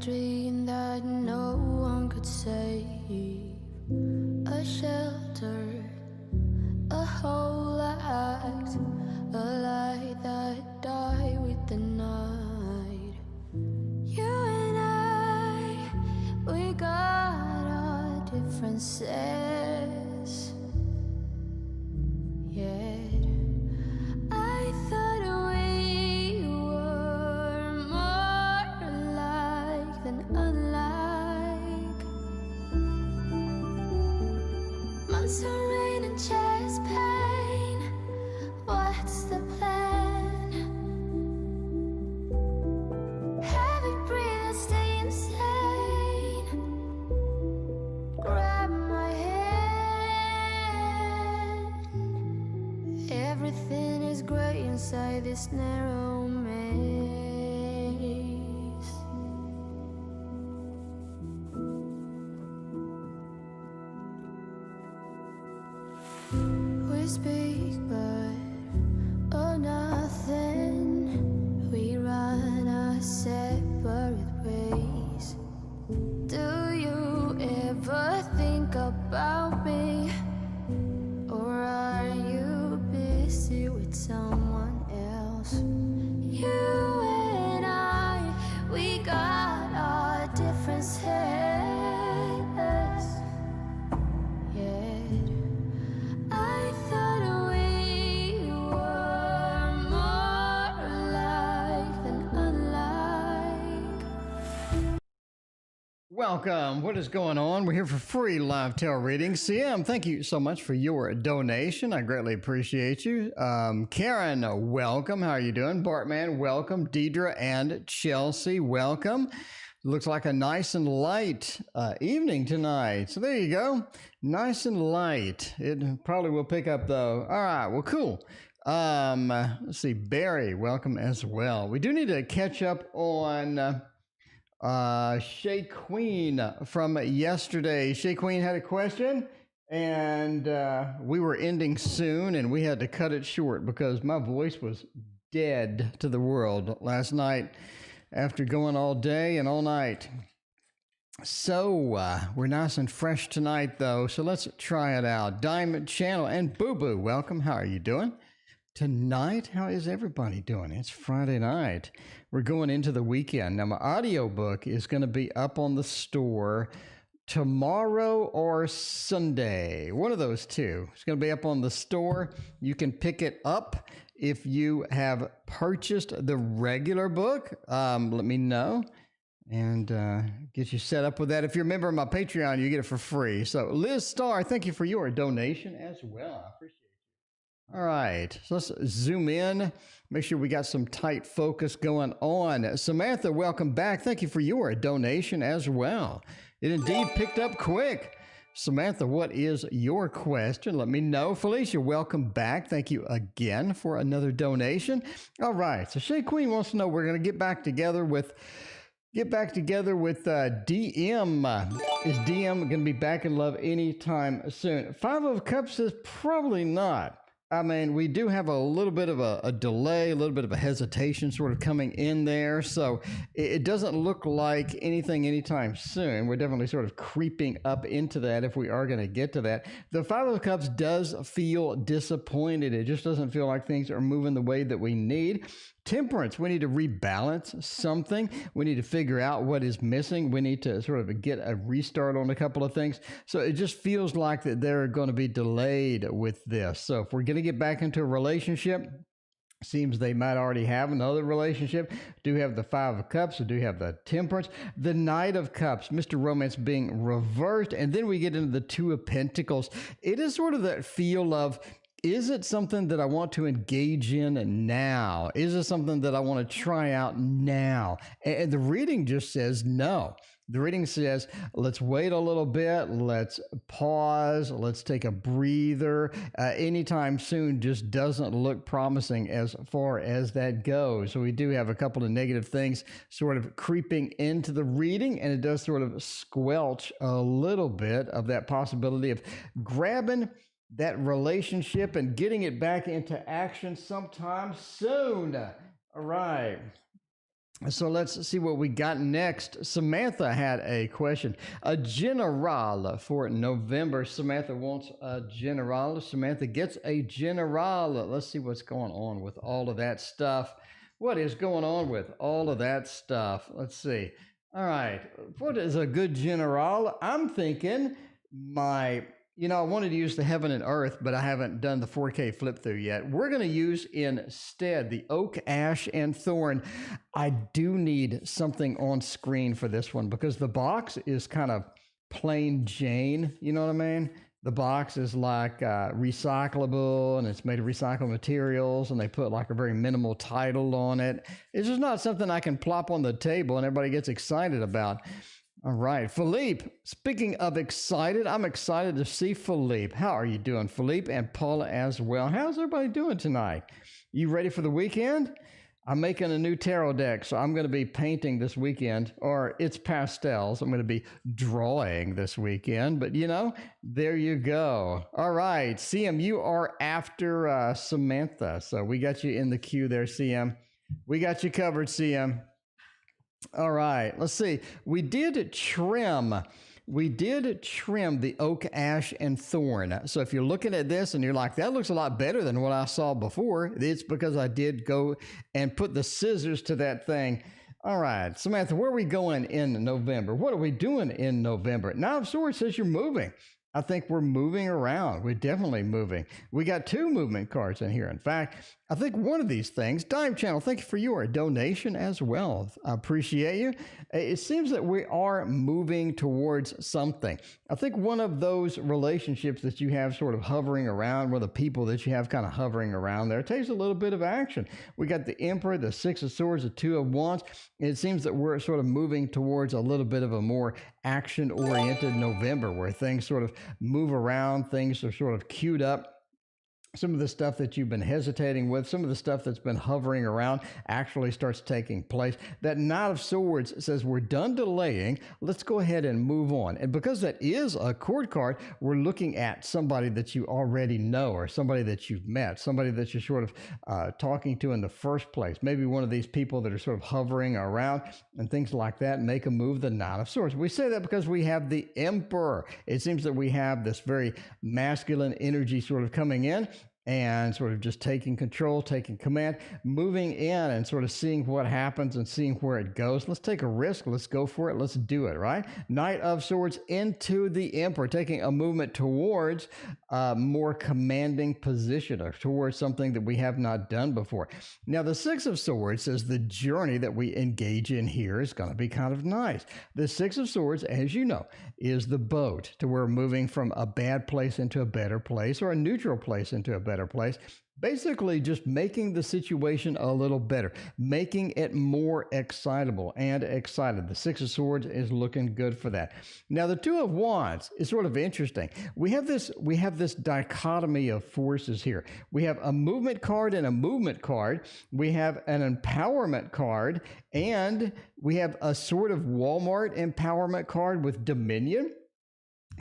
dream that no one could save. A shelter, a whole act, a light that died with the night. You and I, we got our differences. Yet I thought we were more alike than unlike. Months of rain and chest pain. What's the plan? Heavy breathing, stay insane. Grab my hand. Everything is gray inside this narrow maze. We speak, but oh, nothing. We run our separate ways. Do you ever think about me? Or are you busy with someone else? You and I, we got our differences. Yet I thought we were more alike than unlike. Welcome. What is going on? We're here for free live tarot readings. CM, thank you so much for your donation. I greatly appreciate you. Karen, welcome. How are you doing? Bartman, welcome. Deidre and Chelsea, welcome. Looks like a nice and light evening tonight. So there you go. Nice and light. It probably will pick up though. All right. Well, cool. Let's see. Barry, welcome as well. We do need to catch up on Shay Queen from yesterday. Shay Queen had a question, and we were ending soon, and we had to cut it short because my voice was dead to the world last night after going all day and all night. So we're nice and fresh tonight, though, so let's try it out. Diamond Channel and Boo Boo, welcome. How are you doing tonight? How is everybody doing? It's Friday night. We're going into the weekend. Now, my audiobook is going to be up on the store tomorrow or Sunday. One of those two. It's going to be up on the store. You can pick it up if you have purchased the regular book. Let me know and get you set up with that. If you're a member of my Patreon, you get it for free. So Liz Starr, thank you for your donation as well. I appreciate it. All right, so let's zoom in. Make sure we got some tight focus going on. Samantha, welcome back. Thank you for your donation as well. It indeed picked up quick. Samantha, what is your question? Let me know. Felicia, welcome back. Thank you again for another donation. All right, so Shay Queen wants to know, we're going to get back together with DM. Is DM going to be back in love anytime soon? Five of Cups is probably not. I mean, we do have a little bit of a delay, a little bit of a hesitation sort of coming in there. So it doesn't look like anything anytime soon. We're definitely sort of creeping up into that if we are going to get to that. The Five of Cups does feel disappointed. It just doesn't feel like things are moving the way that we need. Temperance, we need to rebalance something. We need to figure out what is missing. We need to sort of get a restart on a couple of things. So it just feels like that they're going to be delayed with this. So if we're going to get back into a relationship, seems they might already have another relationship. Do have the Five of Cups, do have the Temperance, the Knight of Cups, Mr. Romance being reversed, and then we get into the Two of Pentacles. It is sort of that feel of, is it something that I want to engage in now? Is it something that I want to try out now? And the reading just says no. The reading says, let's wait a little bit. Let's pause. Let's take a breather. Anytime soon just doesn't look promising as far as that goes. So we do have a couple of negative things sort of creeping into the reading, and it does sort of squelch a little bit of that possibility of grabbing that relationship and getting it back into action sometime soon. All right. So let's see what we got next. Samantha had a question. A general for November. Samantha wants a general. Samantha gets a general. Let's see what's going on with all of that stuff. What is going on with all of that stuff? Let's see. All right. What is a good general? I'm thinking I wanted to use the heaven and earth, but I haven't done the 4K flip through yet. We're going to use instead the oak, ash, and thorn. I do need something on screen for this one because the box is kind of plain Jane. You know what I mean? The box is like recyclable, and it's made of recycled materials, and they put like a very minimal title on it. It's just not something I can plop on the table and everybody gets excited about. All right, Philippe, speaking of excited, I'm excited to see Philippe. How are you doing, Philippe, and Paula as well? How's everybody doing tonight? You ready for the weekend? I'm making a new tarot deck, so I'm going to be painting this weekend, or it's pastels. I'm going to be drawing this weekend, but there you go. All right, CM, you are after Samantha, so we got you in the queue there, CM. We got you covered, CM. All right, let's see. We did trim the oak, ash, and thorn. So if you're looking at this and you're like, that looks a lot better than what I saw before, it's because I did go and put the scissors to that thing. All right, Samantha, where are we going in November? What are we doing in November? Nine of Swords says you're moving. I think we're moving around. We're definitely moving. We got two movement cards in here. In fact, I think one of these things, Dime Channel, thank you for your donation as well. I appreciate you. It seems that we are moving towards something. I think one of those relationships that you have sort of hovering around, with the people that you have kind of hovering around there, takes a little bit of action. We got the Emperor, the Six of Swords, the Two of Wands. It seems that we're sort of moving towards a little bit of a more action-oriented November where things sort of move around, things are sort of queued up. Some of the stuff that you've been hesitating with, some of the stuff that's been hovering around actually starts taking place. That Knight of Swords says we're done delaying. Let's go ahead and move on. And because that is a court card, we're looking at somebody that you already know or somebody that you've met, somebody that you're sort of talking to in the first place. Maybe one of these people that are sort of hovering around and things like that make a move, the Knight of Swords. We say that because we have the Emperor. It seems that we have this very masculine energy sort of coming in and sort of just taking control, taking command, moving in and sort of seeing what happens and seeing where it goes. Let's take a risk. Let's go for it. Let's do it, right? Knight of Swords into the Emperor, taking a movement towards a more commanding position or towards something that we have not done before. Now, the Six of Swords says the journey that we engage in here is going to be kind of nice. The Six of Swords, as you know, is the boat to where we're moving from a bad place into a better place or a neutral place into a better place. Basically just making the situation a little better, making it more excitable and excited. The Six of Swords is looking good for that. Now, the Two of Wands is sort of interesting. We have this dichotomy of forces here. We have a movement card and a movement card. We have an empowerment card, and we have a sort of Walmart empowerment card with Dominion.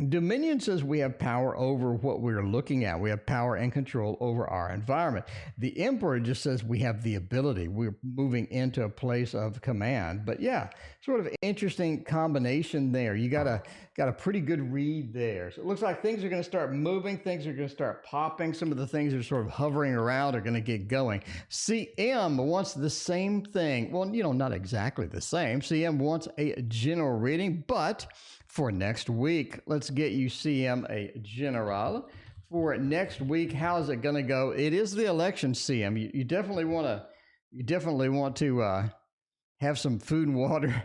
Dominion says we have power over what we're looking at. We have power and control over our environment. The Emperor just says we have the ability. We're moving into a place of command. But yeah, sort of interesting combination there. You got a pretty good read there. So it looks like things are going to start moving. Things are going to start popping. Some of the things that are sort of hovering around are going to get going. CM wants the same thing. Well, not exactly the same. CM wants a general reading, but for next week, let's get you, CM, a general. For next week, how's it going to go? It is the election, CM. You definitely want to have some food and water.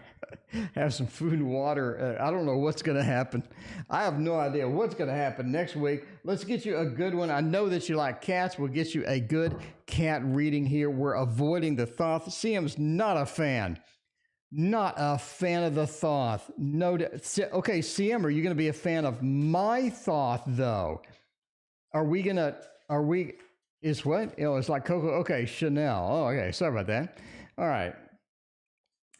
Have some food and water. I don't know what's going to happen. I have no idea what's going to happen next week. Let's get you a good one. I know that you like cats. We'll get you a good cat reading here. We're avoiding the Thoth. CM's not a fan. Not a fan of the Thoth. No. Okay, CM, are you going to be a fan of my Thoth, though? Is what? It's like Coco. Okay, Chanel. Oh, okay. Sorry about that. All right.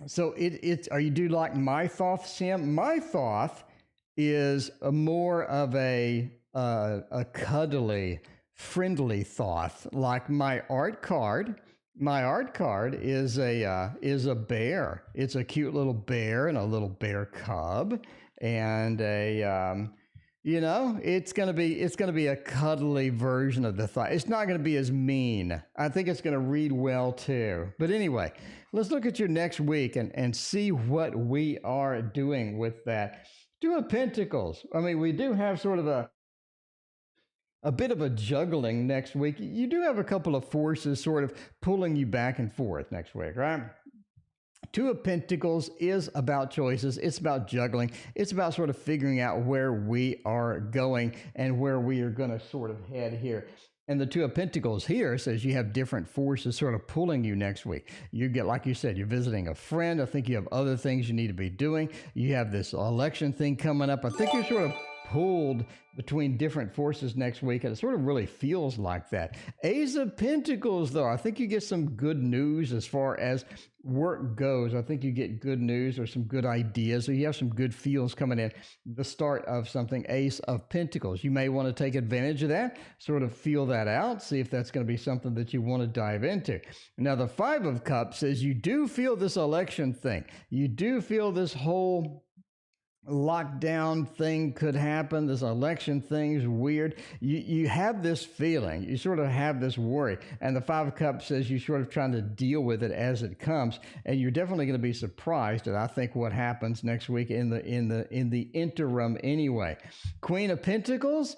So you do like my Thoth, CM? My Thoth is more of a cuddly, friendly Thoth, like my art card. My art card is a bear. It's a cute little bear and a little bear cub, and it's gonna be a cuddly version of the thought. It's not gonna be as mean. I think it's gonna read well too. But anyway, let's look at your next week and see what we are doing with that. Two of Pentacles. I mean, we do have sort of a bit of a juggling next week. You do have a couple of forces sort of pulling you back and forth next week, right? Two of Pentacles is about choices. It's about juggling. It's about sort of figuring out where we are going and where we are going to sort of head here. And the Two of Pentacles here says you have different forces sort of pulling you next week. You get, like you said, you're visiting a friend. I think you have other things you need to be doing. You have this election thing coming up. I think you're sort of pulled between different forces next week, and it sort of really feels like that. Ace of Pentacles, though, I think you get some good news as far as work goes. I think you get good news or some good ideas, or you have some good feels coming in. The start of something, Ace of Pentacles. You may want to take advantage of that, sort of feel that out, see if that's going to be something that you want to dive into. Now, the Five of Cups says you do feel this election thing. You do feel this whole lockdown thing could happen. This election thing is weird. You have this feeling. You sort of have this worry. And the Five of Cups says you're sort of trying to deal with it as it comes. And you're definitely going to be surprised at, I think, what happens next week in the interim anyway. Queen of Pentacles.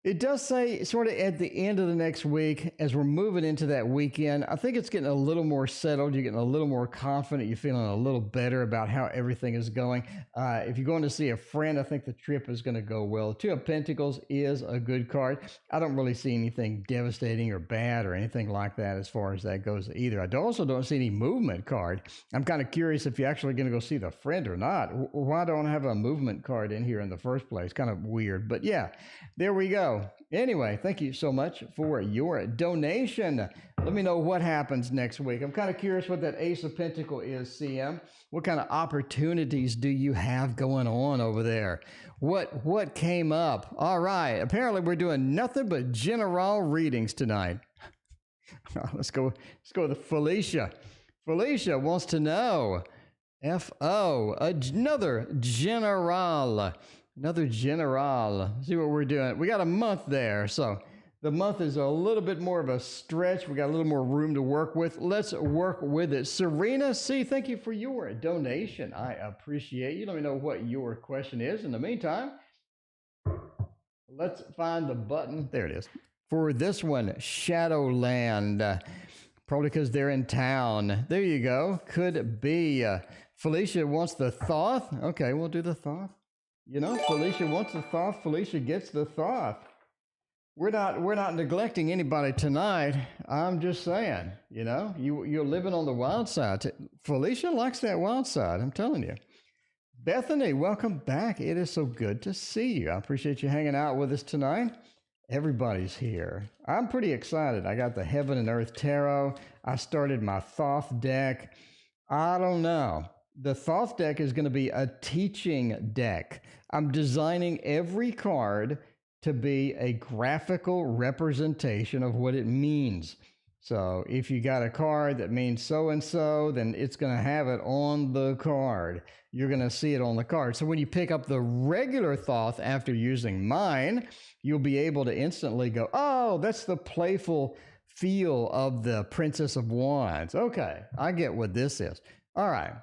It does say sort of at the end of the next week, as we're moving into that weekend, I think it's getting a little more settled. You're getting a little more confident. You're feeling a little better about how everything is going. If you're going to see a friend, I think the trip is going to go well. Two of Pentacles is a good card. I don't really see anything devastating or bad or anything like that as far as that goes either. I also don't see any movement card. I'm kind of curious if you're actually going to go see the friend or not. Why don't I have a movement card in here in the first place? Kind of weird, but yeah, there we go. Anyway, thank you so much for your donation. Let me know what happens next week. I'm kind of curious what that Ace of Pentacles is, CM. What kind of opportunities do you have going on over there? What came up? All right. Apparently, we're doing nothing but general readings tonight. Let's go with Felicia. Felicia wants to know. F-O, another general. Another general. See what we're doing. We got a month there, so the month is a little bit more of a stretch. We got a little more room to work with. Let's work with it. Serena C., thank you for your donation. I appreciate you. Let me know what your question is. In the meantime, let's find the button. There it is. For this one, Shadowland. Probably because they're in town. There you go. Could be. Felicia wants the Thoth. Okay, we'll do the Thoth. You know, Felicia wants the Thoth. Felicia gets the Thoth. We're not neglecting anybody tonight. I'm just saying, you know, you're living on the wild side. Felicia likes that wild side. I'm telling you. Bethany, welcome back. It is so good to see you. I appreciate you hanging out with us tonight. Everybody's here. I'm pretty excited. I got the Heaven and Earth Tarot. I started my Thoth deck. I don't know. The Thoth deck is going to be a teaching deck. I'm designing every card to be a graphical representation of what it means. So if you got a card that means so-and-so, then it's going to have it on the card. You're going to see it on the card. So when you pick up the regular Thoth after using mine, you'll be able to instantly go, oh, that's the playful feel of the Princess of Wands. Okay, I get what this is. All right.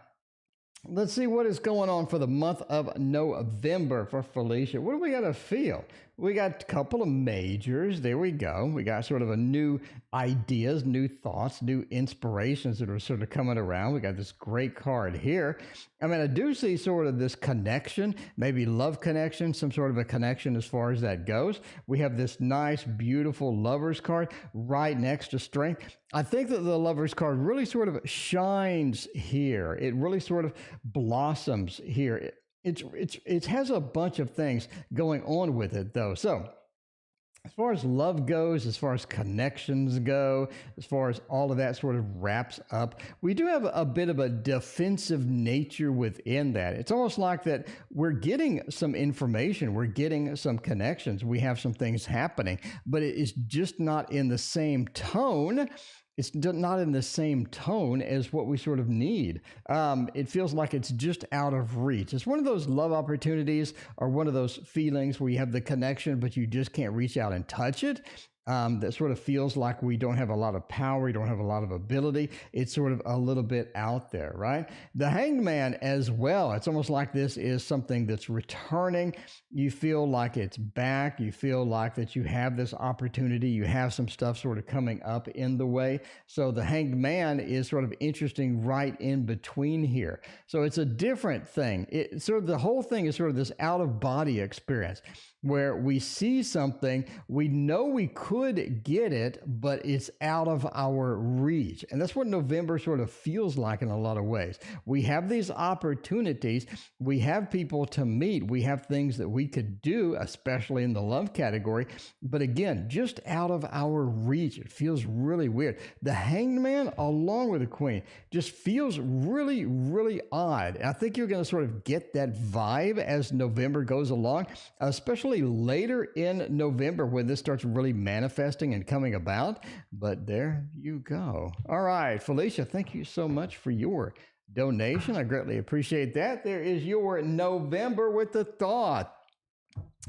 Let's see what is going on for the month of November for Felicia. What do we got to feel? We got a couple of majors. There we go. We got sort of a new ideas, new thoughts, new inspirations that are sort of coming around. We got this great card here. I mean, I do see sort of this connection, maybe love connection, some sort of a connection as far as that goes. We have this nice, beautiful Lovers card right next to Strength. I think that the Lovers card really sort of shines here. It really sort of blossoms here. It has a bunch of things going on with it, though. So as far as love goes, as far as connections go, as far as all of that sort of wraps up, we do have a bit of a defensive nature within that. It's almost like that we're getting some information, we're getting some connections, we have some things happening, but it is just not in the same tone not in the same tone as what we sort of need. It feels like it's just out of reach. It's one of those love opportunities or one of those feelings where you have the connection, but you just can't reach out and touch it. That sort of feels like we don't have a lot of power, we don't have a lot of ability. It's sort of a little bit out there, right? The Hanged Man as well. It's almost like this is something that's returning. You feel like it's back. You feel like that you have this opportunity. You have some stuff sort of coming up in the way. So the Hanged Man is sort of interesting right in between here. So it's a different thing. The whole thing is sort of this out of body experience where we see something, we know we could get it, but it's out of our reach. And that's what November sort of feels like in a lot of ways. We have these opportunities, we have people to meet, we have things that we could do, especially in the love category, but again, just out of our reach. It feels really weird. The Hanged Man, along with the Queen, just feels really, really odd. I think you're going to sort of get that vibe as November goes along, especially later in November when this starts really manifesting and coming about. But there you go. All right, Felicia, thank you so much for your donation. I greatly appreciate that. There is your November with the thought.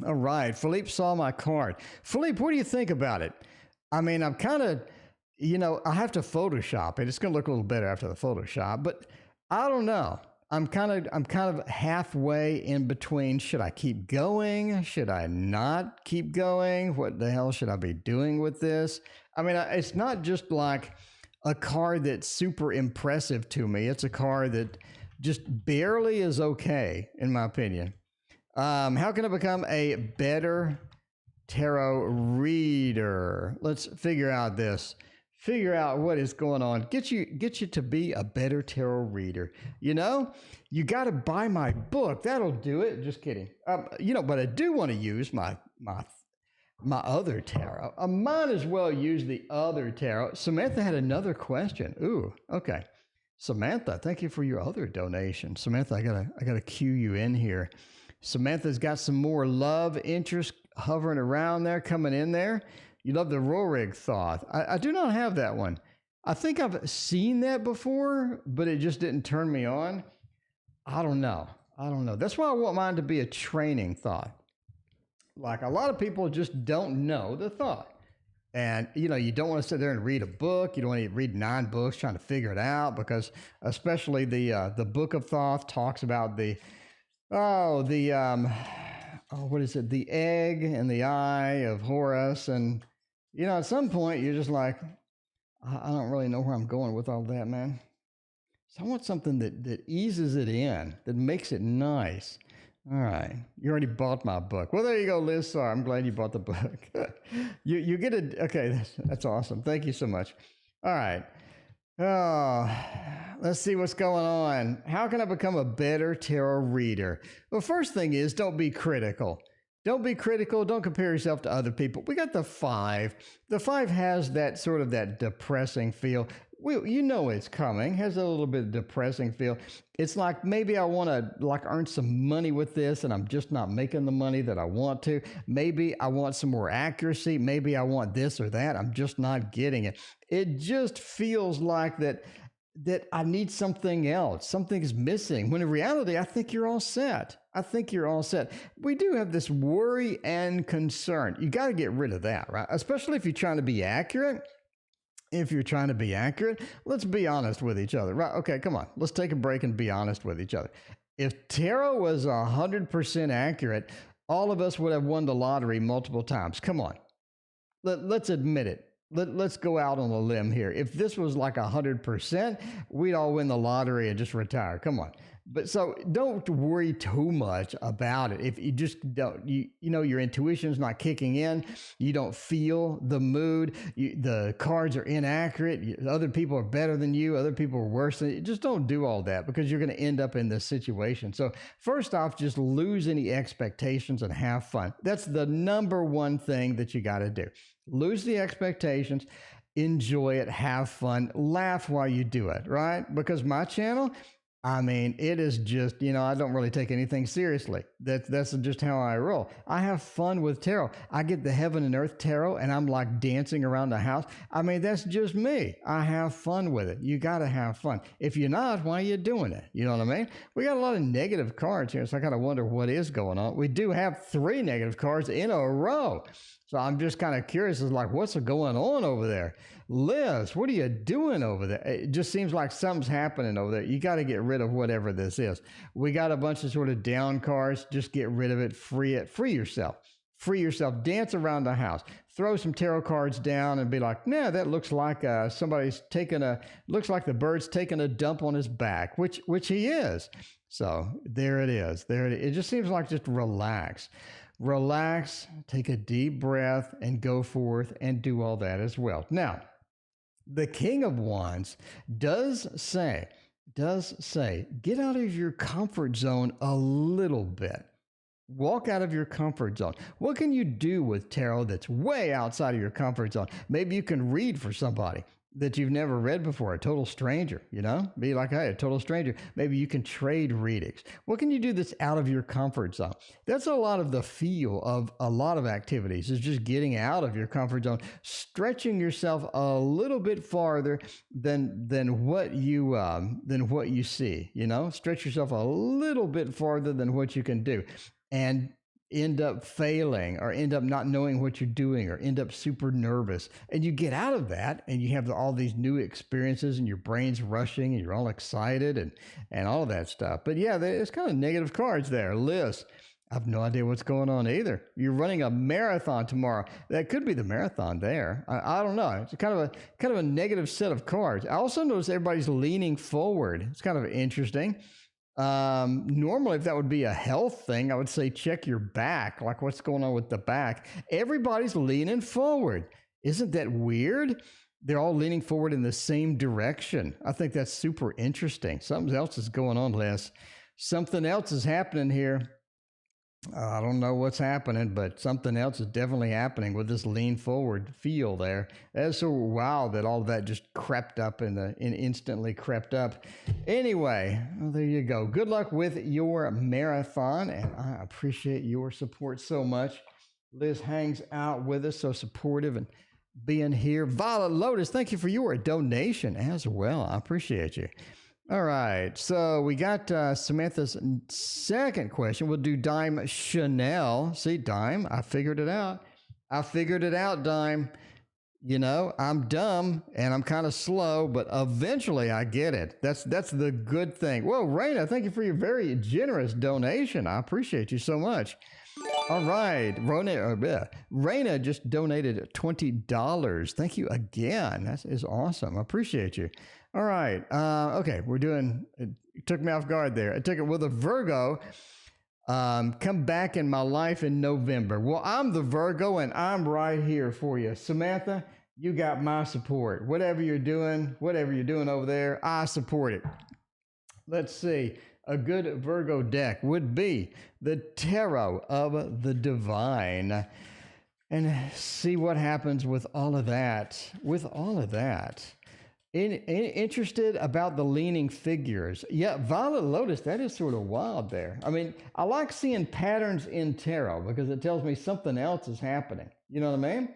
All right, Philippe saw my card. Philippe, what do you think about it? I mean, I'm kind of, I have to Photoshop it. It's going to look a little better after the Photoshop, but I don't know. I'm kind of halfway in between. Should I keep going? Should I not keep going? What the hell should I be doing with this? I mean, it's not just like a card that's super impressive to me. It's a card that just barely is okay, in my opinion. How can I become a better tarot reader? Let's figure out this. Figure out what is going on. Get you to be a better tarot reader. You got to buy my book. That'll do it. Just kidding. But I do want to use my other tarot. I might as well use the other tarot. Samantha had another question. Ooh, okay. Samantha, thank you for your other donation. Samantha, I gotta cue you in here. Samantha's got some more love interest hovering around there, coming in there. You love the Rorig Thoth. I do not have that one. I think I've seen that before, but it just didn't turn me on. I don't know. That's why I want mine to be a training thought. Like a lot of people just don't know the thought. And, you don't want to sit there and read a book. You don't want to read 9 books trying to figure it out because especially the Book of Thoth talks about the egg and the eye of Horus. And, at some point you're just like, I don't really know where I'm going with all that, man. So I want something that eases it in, that makes it nice. All right. You already bought my book. Well, there you go, Liz. Sorry. I'm glad you bought the book. you get it. Okay. That's awesome. Thank you so much. All right. Oh, let's see what's going on. How can I become a better tarot reader? Well, first thing is don't be critical. Don't be critical. Don't compare yourself to other people. We got the 5. The 5 has that sort of that depressing feel. It's coming. Has a little bit of depressing feel. It's like maybe I want to earn some money with this and I'm just not making the money that I want to. Maybe I want some more accuracy. Maybe I want this or that. I'm just not getting it. It just feels like that I need something else. Something's missing. When in reality, I think you're all set. We do have this worry and concern. You got to get rid of that, right? Especially if you're trying to be accurate. Let's be honest with each other, right? Okay, come on. Let's take a break and be honest with each other. If tarot was 100% accurate, all of us would have won the lottery multiple times. Come on. Let's admit it. Let's go out on a limb here. If this was like 100%, we'd all win the lottery and just retire. Come on. But so don't worry too much about it. If you just don't, your intuition's not kicking in. You don't feel the mood. The cards are inaccurate. Other people are better than you. Other people are worse than you. Just don't do all that because you're going to end up in this situation. So first off, just lose any expectations and have fun. That's the number one thing that you got to do. Lose the expectations, enjoy it, have fun, laugh while you do it, right? Because my channel, I mean, it is just, I don't really take anything seriously. That's just how I roll. I have fun with tarot. I get the heaven and earth tarot and I'm like dancing around the house. I mean, that's just me. I have fun with it. You got to have fun. If you're not, why are you doing it? You know what I mean? We got a lot of negative cards here, so I kind of wonder what is going on. We do have 3 negative cards in a row. So I'm just kind of curious, is like, what's going on over there? Liz, what are you doing over there? It just seems like something's happening over there. You got to get rid of whatever this is. We got a bunch of sort of down cards. Just get rid of it. Free it. Free yourself. Free yourself. Dance around the house. Throw some tarot cards down and be like, nah, that looks like somebody's looks like the bird's taking a dump on his back, which he is. So there it is. There it is. It just seems like just relax. Relax, take a deep breath, and go forth and do all that as well. Now, the King of Wands does say, get out of your comfort zone a little bit. Walk out of your comfort zone. What can you do with tarot that's way outside of your comfort zone? Maybe you can read for somebody that you've never read before, a total stranger, be like, hey, a total stranger. Maybe you can trade readings. What can you do that's out of your comfort zone? That's a lot of the feel of a lot of activities, is just getting out of your comfort zone, stretching yourself a little bit farther than what you see, stretch yourself a little bit farther than what you can do. And end up failing or end up not knowing what you're doing or end up super nervous. And you get out of that and you have all these new experiences and your brain's rushing and you're all excited and all of that stuff. But yeah, it's kind of negative cards there. Liz, I have no idea what's going on either. You're running a marathon tomorrow. That could be the marathon there. I don't know. It's kind of a negative set of cards. I also notice everybody's leaning forward. It's kind of interesting. Normally, if that would be a health thing, I would say check your back, like what's going on with the back. Everybody's leaning forward. Isn't that weird? They're all leaning forward in the same direction. I think that's super interesting. Something else is going on, Les. Something else is happening here. I don't know what's happening, but something else is definitely happening with this lean forward feel there. That's so wild that all of that just crept up and instantly crept up. Anyway, well, there you go. Good luck with your marathon, and I appreciate your support so much. Liz hangs out with us, so supportive and being here. Violet Lotus, thank you for your donation as well. I appreciate you. All right, so we got Samantha's second question. We'll do Dime Chanel. See, Dime, I figured it out. Dime. I'm dumb and I'm kind of slow, but eventually I get it. That's the good thing. Whoa, Raina, thank you for your very generous donation. I appreciate you so much. All right, Raina just donated $20. Thank you again. That is awesome. I appreciate you. All right. Okay, it took me off guard there. I took it with a Virgo. Come back in my life in November. Well, I'm the Virgo and I'm right here for you. Samantha, you got my support. Whatever you're doing over there, I support it. Let's see. A good Virgo deck would be the Tarot of the Divine. And see what happens with all of that. Interested about the leaning figures. Yeah, Violet Lotus, that is sort of wild there. I mean, I like seeing patterns in tarot because it tells me something else is happening. You know what I mean?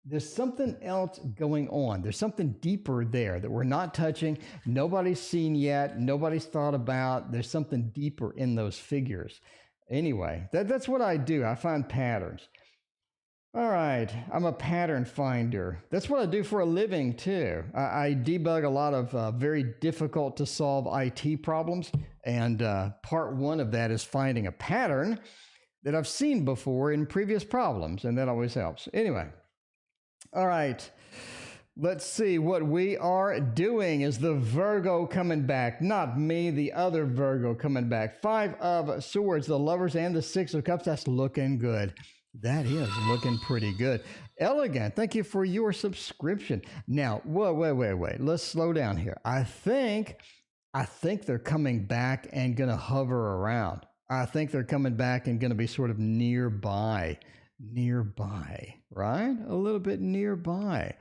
There's something else going on. There's something deeper there that we're not touching. Nobody's seen yet. Nobody's thought about. There's something deeper in those figures. Anyway, that's what I do. I find patterns. All right, I'm a pattern finder. That's what I do for a living too. I debug a lot of very difficult to solve IT problems, and part one of that is finding a pattern that I've seen before in previous problems, and that always helps. Anyway, all right, let's see. What we are doing is the Virgo coming back, not me, the other Virgo coming back. 5 of Swords, the Lovers, and the 6 of Cups. That's looking good. That is looking pretty good. Elegant, thank you for your subscription. Now, wait. Let's slow down here. I think they're coming back and going to hover around. I think they're coming back and going to be sort of nearby nearby, right? A little bit nearby.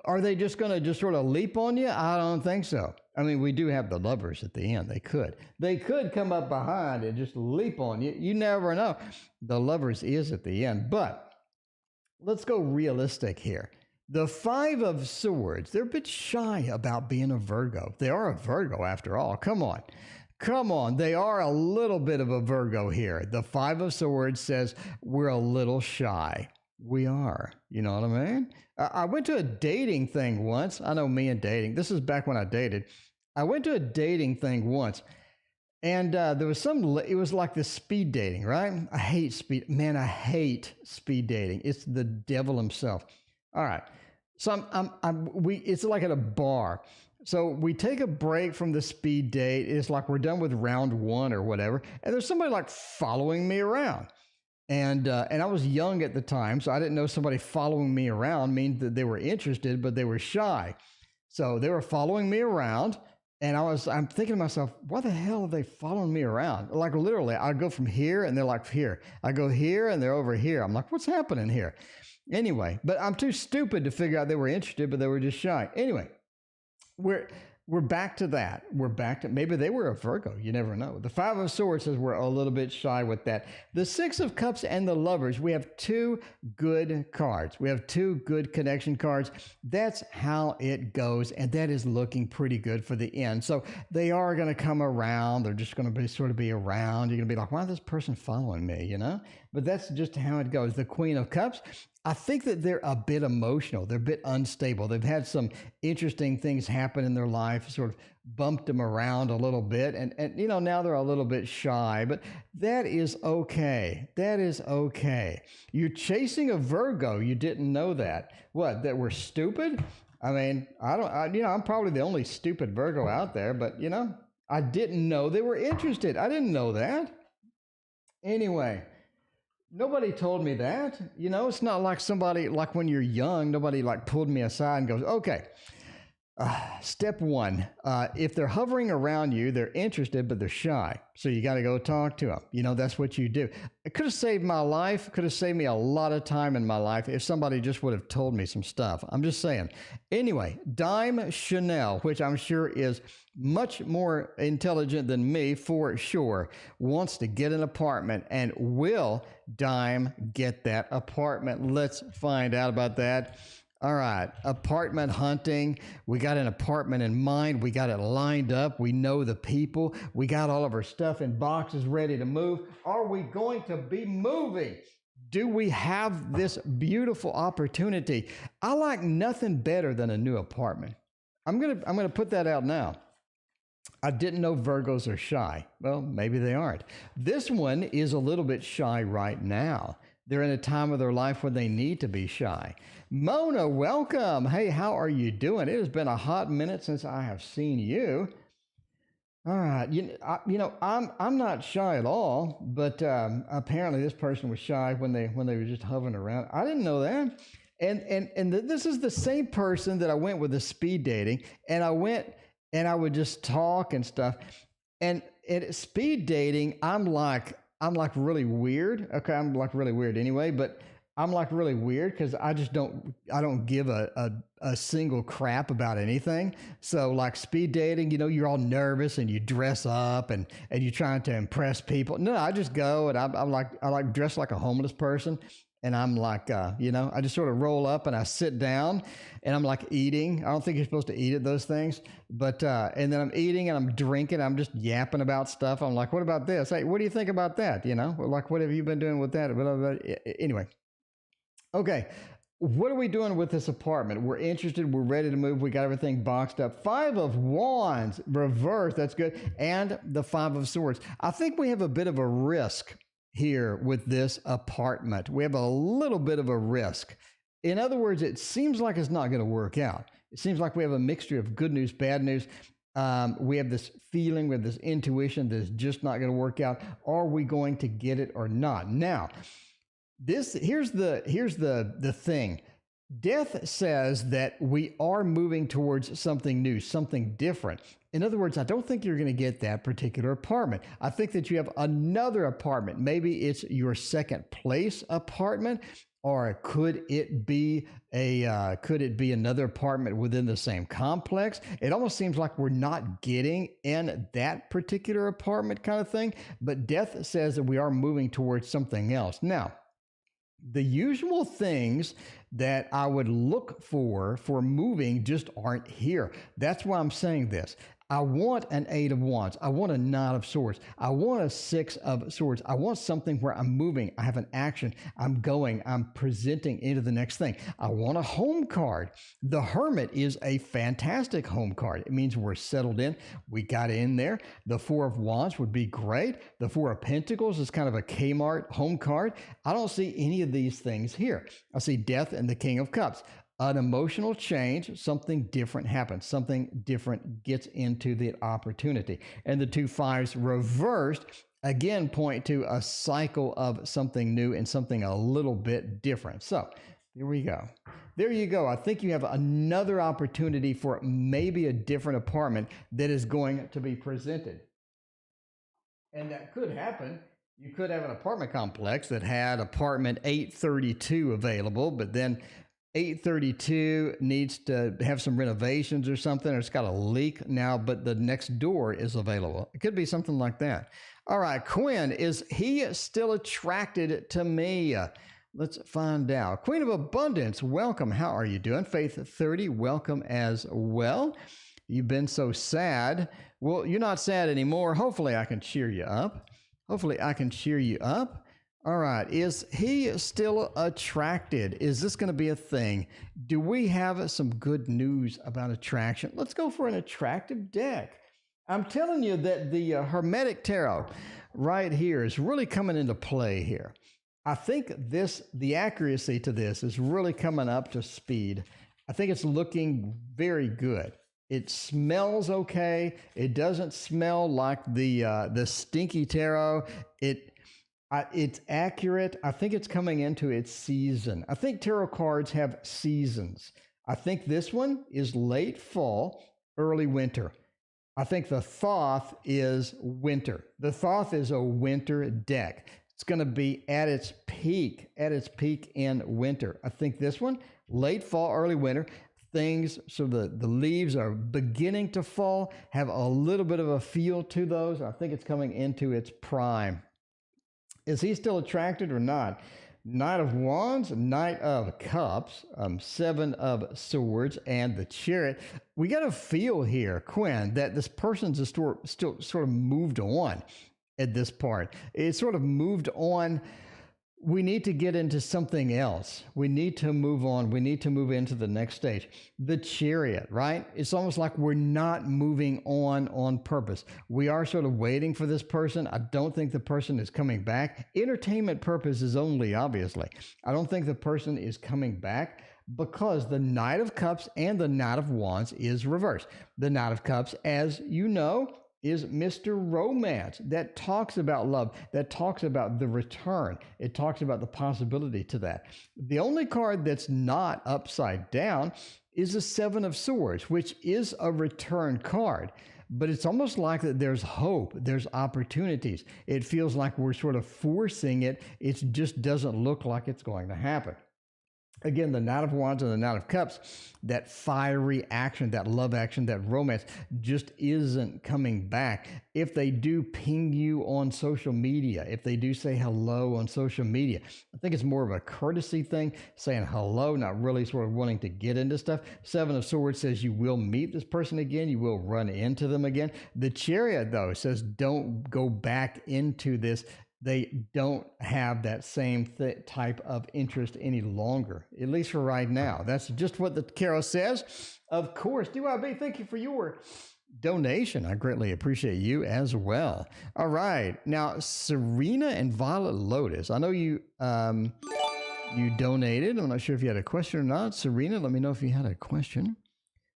Are they just going to just sort of leap on you? I don't think so. I mean, we do have the lovers at the end. They could. They could come up behind and just leap on you. You never know. The lovers is at the end. But let's go realistic here. The Five of Swords, they're a bit shy about being a Virgo. They are a Virgo after all. Come on. Come on, they are a little bit of a Virgo here. The Five of Swords says we're a little shy. We are. You know what I mean? I went to a dating thing once. I know me and dating. This is back when I dated. I went to a dating thing once, and there was it was like this speed dating, right? I hate speed. Man, I hate speed dating. It's the devil himself. All right. So it's like at a bar. So we take a break from the speed date. It's like we're done with round one or whatever. And there's somebody like following me around. And I was young at the time, so I didn't know somebody following me around means that they were interested, but they were shy. So they were following me around. And I'm thinking to myself, why the hell are they following me around? Like literally, I go from here and they're like here. I go here and they're over here. I'm like, what's happening here? Anyway, but I'm too stupid to figure out they were interested, but they were just shy. Anyway. We're back to that. We're back to maybe they were a Virgo. You never know. The Five of Swords says we're a little bit shy with that. The Six of Cups and the Lovers, we have two good cards. We have two good connection cards. That's how it goes, and that is looking pretty good for the end. So they are going to come around. They're just going to sort of be around. You're going to be like, why is this person following me? You know? But that's just how it goes. The Queen of Cups, I think that they're a bit emotional. They're a bit unstable. They've had some interesting things happen in their life, sort of bumped them around a little bit. And you know, now they're a little bit shy, but that is okay. That is okay. You're chasing a Virgo. You didn't know that. What, that we're stupid? I mean, I'm probably the only stupid Virgo out there, but you know, I didn't know they were interested. I didn't know that. Anyway. Nobody told me that. You know, it's not like somebody, like when you're young, nobody like pulled me aside and goes, okay, step one, if they're hovering around you, they're interested, but they're shy. So you got to go talk to them. You know, that's what you do. It could have saved my life, could have saved me a lot of time in my life if somebody just would have told me some stuff. I'm just saying. Anyway, Dime Chanel, which I'm sure is much more intelligent than me for sure, wants to get an apartment. And will Dime get that apartment? Let's find out about that. All right, apartment hunting. We got an apartment in mind. We got it lined up. We know the people. We got all of our stuff in boxes ready to move. Are we going to be moving? Do we have this beautiful opportunity? I like nothing better than a new apartment. I'm gonna put that out now. I didn't know Virgos are shy. Well, maybe they aren't. This one is a little bit shy right now. They're in a time of their life where they need to be shy. Mona, welcome. Hey, how are you doing? It has been a hot minute since I have seen you. All right, I'm not shy at all, but apparently this person was shy when they were just hovering around. I didn't know that. And this is the same person that I went with the speed dating, and I went and I would just talk and stuff. And at speed dating, I'm like really weird. Okay, I'm like really weird anyway, but I'm like really weird because I don't give a single crap about anything. So like speed dating, you know, you're all nervous and you dress up and you're trying to impress people. No, I just go and I like dress like a homeless person. And I'm like, I just sort of roll up and I sit down and I'm like eating. I don't think you're supposed to eat at those things, but, and then I'm eating and I'm drinking. I'm just yapping about stuff. I'm like, what about this? Hey, what do you think about that? You know, like, what have you been doing with that? Anyway. Okay. What are we doing with this apartment? We're interested. We're ready to move. We got everything boxed up. Five of Wands, reverse. That's good. And the Five of Swords. I think we have a bit of a risk here with this apartment. We have a little bit of a risk. In other words, it seems like it's not going to work out. It seems like we have a mixture of good news, bad news. We have this feeling, we have this intuition that it's just not going to work out. Are we going to get it or not? Now, here's the thing. Death says that we are moving towards something new, something different. In other words, I don't think you're going to get that particular apartment. I think that you have another apartment. Maybe it's your second place apartment. Or could it be another apartment within the same complex? It almost seems like we're not getting in that particular apartment kind of thing, but death says that we are moving towards something else. Now, the usual things that I would look for moving just aren't here. That's why I'm saying this. I want an 8 of Wands. I want a 9 of Swords. I want a 6 of Swords. I want something where I'm moving. I have an action. I'm going. I'm presenting into the next thing. I want a home card. The Hermit is a fantastic home card. It means we're settled in. We got in there. The 4 of Wands would be great. The 4 of Pentacles is kind of a Kmart home card. I don't see any of these things here. I see Death and the King of Cups. An emotional change, something different happens, something different gets into the opportunity. And the 2 5s reversed again point to a cycle of something new and something a little bit different. So here we go. There you go. I think you have another opportunity for maybe a different apartment that is going to be presented. And that could happen. You could have an apartment complex that had apartment 832 available, but then 832 needs to have some renovations or something, or it's got a leak now, but the next door is available. It could be something like that. All right, Quinn, is he still attracted to me? Let's find out. Queen of Abundance, welcome. How are you doing? Faith 30, welcome as well. You've been so sad. Well, you're not sad anymore. Hopefully I can cheer you up. All right. Is he still attracted? Is this going to be a thing? Do we have some good news about attraction? Let's go for an attractive deck. I'm telling you that the Hermetic Tarot right here is really coming into play here. I think the accuracy to this is really coming up to speed. I think it's looking very good. It smells okay. It doesn't smell like the stinky tarot. It's accurate. I think it's coming into its season. I think tarot cards have seasons. I think this one is late fall, early winter. I think the Thoth is winter. The Thoth is a winter deck. It's going to be at its peak in winter. I think this one, late fall, early winter, so the leaves are beginning to fall, have a little bit of a feel to those. I think it's coming into its prime. Is he still attracted or not? Knight of Wands, Knight of Cups, 7 of Swords, and the Chariot. We got to feel here, Quinn, that this person's still sort of moved on at this part. It's sort of moved on. We need to get into something else. We need to move on. We need to move into the next stage. The Chariot, right? It's almost like we're not moving on purpose. We are sort of waiting for this person. I don't think the person is coming back. Entertainment purposes only, obviously. I don't think the person is coming back because the Knight of Cups and the Knight of Wands is reversed. The Knight of Cups, as you know, is Mr. Romance, that talks about love, that talks about the return. It talks about the possibility to that. The only card that's not upside down is the 7 of Swords, which is a return card. But it's almost like that there's hope, there's opportunities. It feels like we're sort of forcing it. It just doesn't look like it's going to happen. Again, the Knight of Wands and the Knight of Cups, that fiery action, that love action, that romance just isn't coming back. If they do ping you on social media, if they do say hello on social media, I think it's more of a courtesy thing, saying hello, not really sort of wanting to get into stuff. 7 of Swords says you will meet this person again. You will run into them again. The Chariot, though, says don't go back into this. They don't have that same type of interest any longer, at least for right now. That's just what the tarot says. Of course, DYB, thank you for your donation. I greatly appreciate you as well. All right. Now, Serena and Violet Lotus. I know you donated. I'm not sure if you had a question or not. Serena, let me know if you had a question.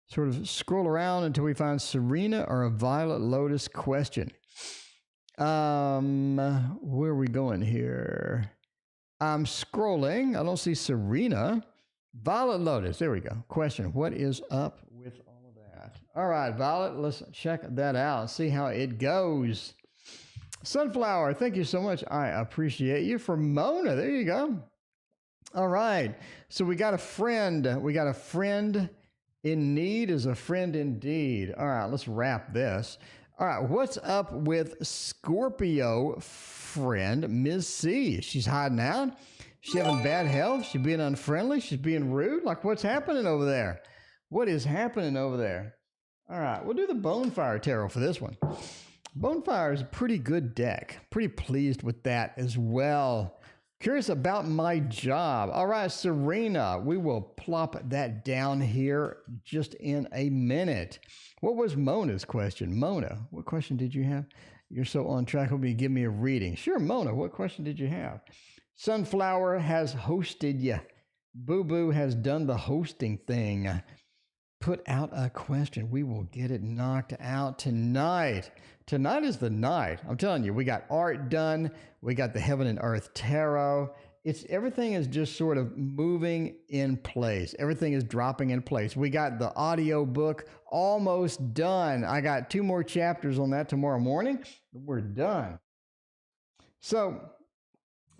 Sort of scroll around until we find Serena or a Violet Lotus question. Where are we going here? I'm scrolling. I don't see Serena. Violet Lotus. There we go. Question. What is up with all of that? All right, Violet, let's check that out. See how it goes. Sunflower, thank you so much. I appreciate you. For Mona, there you go. All right. So we got a friend. We got a friend in need is a friend indeed. All right, let's wrap this. All right, what's up with Scorpio friend Ms. C? She's hiding out. She having bad health. She's being unfriendly. She's being rude. Like, what's happening over there? What is happening over there? All right, we'll do the Bonefire Tarot for this one. Bonefire is a pretty good deck. Pretty pleased with that as well. Curious about my job. All right, Serena, we will plop that down here just in a minute. What was Mona's question? Mona, what question did you have? You're so on track. Hope you give me a reading. Sure, Mona, what question did you have? Sunflower has hosted you. Boo Boo has done the hosting thing. Put out a question. We will get it knocked out tonight. Tonight is the night. I'm telling you, we got art done. We got the Heaven and Earth Tarot. Everything is just sort of moving in place. Everything is dropping in place. We got the audio book almost done. I got 2 more chapters on that tomorrow morning. We're done. So,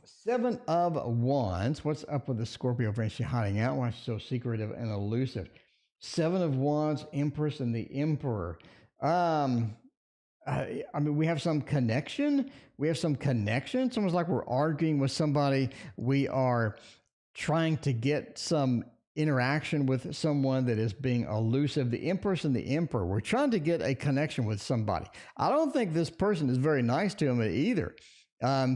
7 of Wands. What's up with the Scorpio friend? She's hiding out. Why she's so secretive and elusive? 7 of Wands, Empress, and the Emperor. I mean, we have some connection. It's almost like we're arguing with somebody. We are trying to get some interaction with someone that is being elusive. The Empress and the Emperor. We're trying to get a connection with somebody. I don't think this person is very nice to him either.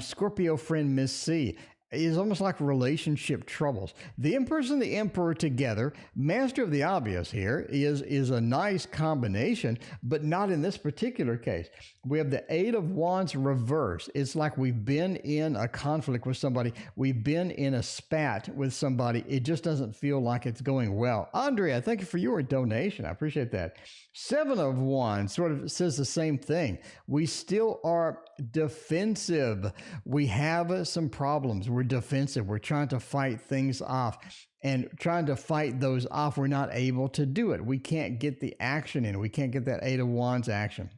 Scorpio friend Miss C is almost like relationship troubles. The Empress and the Emperor together, master of the obvious here, is a nice combination, but not in this particular case. We have the 8 of Wands reversed. It's like we've been in a conflict with somebody. We've been in a spat with somebody. It just doesn't feel like it's going well. Andrea, thank you for your donation. I appreciate that. 7 of Wands sort of says the same thing. We still are defensive. We have some problems. We're defensive. We're trying to fight things off, and trying to fight those off, we're not able to do it. We can't get the action in. We can't get that 8 of Wands action.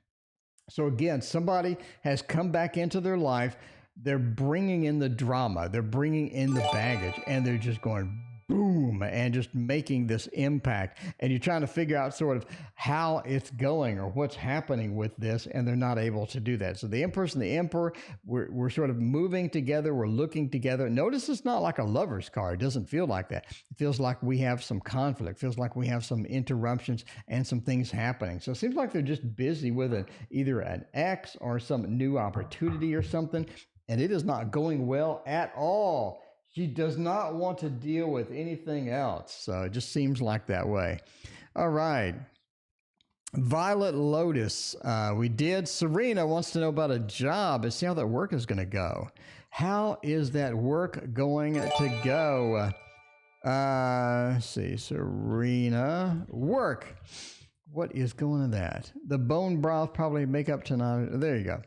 So again, somebody has come back into their life. They're bringing in the drama. They're bringing in the baggage, and they're just going boom and just making this impact. And you're trying to figure out sort of how it's going or what's happening with this, and they're not able to do that. So the Empress and the Emperor, we're sort of moving together. We're looking together. Notice it's not like a lover's card. It doesn't feel like that. It feels like we have some conflict. It feels like we have some interruptions and some things happening. So it seems like they're just busy with either an ex or some new opportunity or something, and it is not going well at all. She does not want to deal with anything else. So it just seems like that way. All right. Violet Lotus. We did. Serena wants to know about a job and see how that work is going to go. How is that work going to go? Let's see. Serena. Work. What is going on that? The bone broth probably make up tonight. There you go.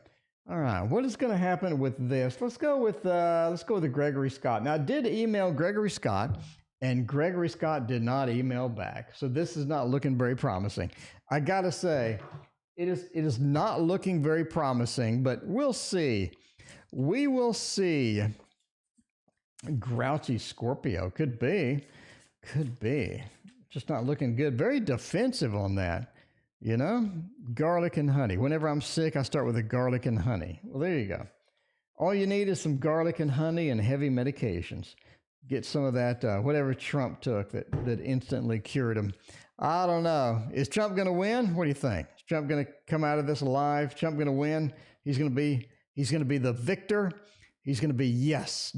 All right, what is going to happen with this? Let's go with the Gregory Scott. Now, I did email Gregory Scott, and Gregory Scott did not email back. So this is not looking very promising. I got to say, it is not looking very promising, but we'll see. We will see. Grouchy Scorpio could be. Just not looking good. Very defensive on that. You know, garlic and honey. Whenever I'm sick, I start with a garlic and honey. Well, there you go. All you need is some garlic and honey and heavy medications. Get some of that, whatever Trump took that instantly cured him. I don't know. Is Trump going to win? What do you think? Is Trump going to come out of this alive? Trump going to win? He's going to be the victor. He's going to be,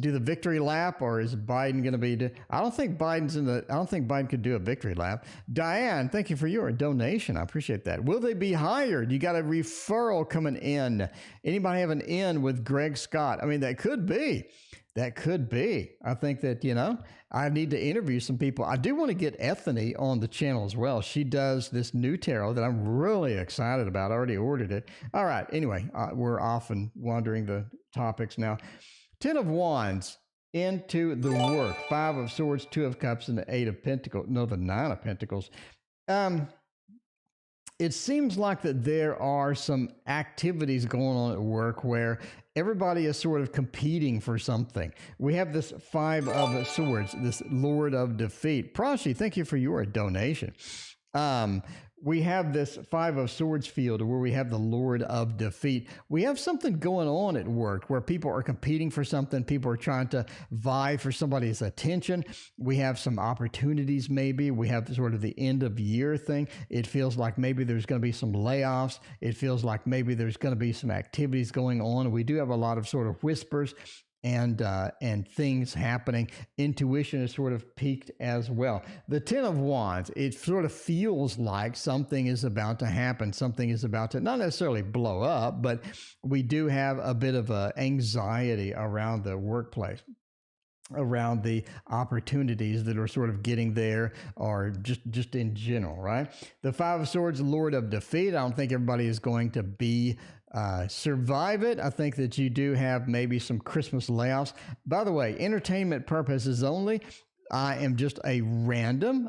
do the victory lap, or is Biden going to be? I don't think Biden could do a victory lap. Diane, thank you for your donation. I appreciate that. Will they be hired? You got a referral coming in. Anybody have an in with Greg Scott? I mean, that could be. I think that, I need to interview some people. I do want to get Ethany on the channel as well. She does this new tarot that I'm really excited about. I already ordered it. All right. Anyway, we're off and wandering the topics now. 10 of Wands into the work. 5 of Swords, 2 of Cups, and the 8 of Pentacles. No, the 9 of Pentacles. It seems like that there are some activities going on at work where everybody is sort of competing for something. We have this Five of Swords, this Lord of Defeat. Prashi, thank you for your donation. We have this Five of Swords field where we have the Lord of Defeat. We have something going on at work where people are competing for something. People are trying to vie for somebody's attention. We have some opportunities maybe. We have sort of the end of year thing. It feels like maybe there's going to be some layoffs. It feels like maybe there's going to be some activities going on. We do have a lot of sort of whispers and things happening. Intuition is sort of peaked as well. The Ten of Wands, it sort of feels like something is about to happen. Something is about to not necessarily blow up, but we do have a bit of anxiety around the workplace, around the opportunities that are sort of getting there, or just in general, right? The Five of Swords, Lord of Defeat. I don't think everybody is going to be survive it. I think that you do have maybe some Christmas layoffs. By the way, entertainment purposes only. I'm just a random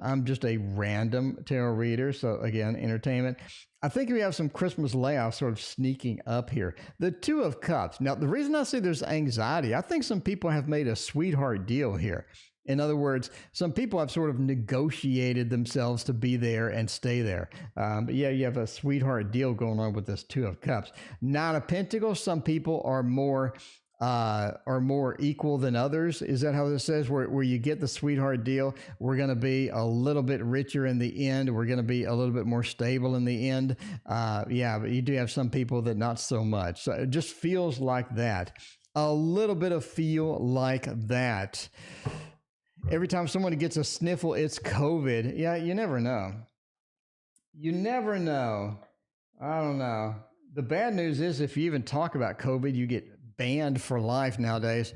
tarot reader. So again, entertainment. I think we have some Christmas layoffs sort of sneaking up here. The Two of Cups. Now, the reason I say there's anxiety, I think some people have made a sweetheart deal here. In other words, some people have sort of negotiated themselves to be there and stay there. But yeah, you have a sweetheart deal going on with this Two of Cups. Nine of Pentacles, some people are more equal than others. Is that how this says? Where you get the sweetheart deal, we're going to be a little bit richer in the end. We're going to be a little bit more stable in the end. Yeah, but you do have some people that not so much. So it just feels like that. A little bit of feel like that. Every time someone gets a sniffle, it's COVID. Yeah, you never know. You never know. I don't know. The bad news is if you even talk about COVID, you get banned for life nowadays.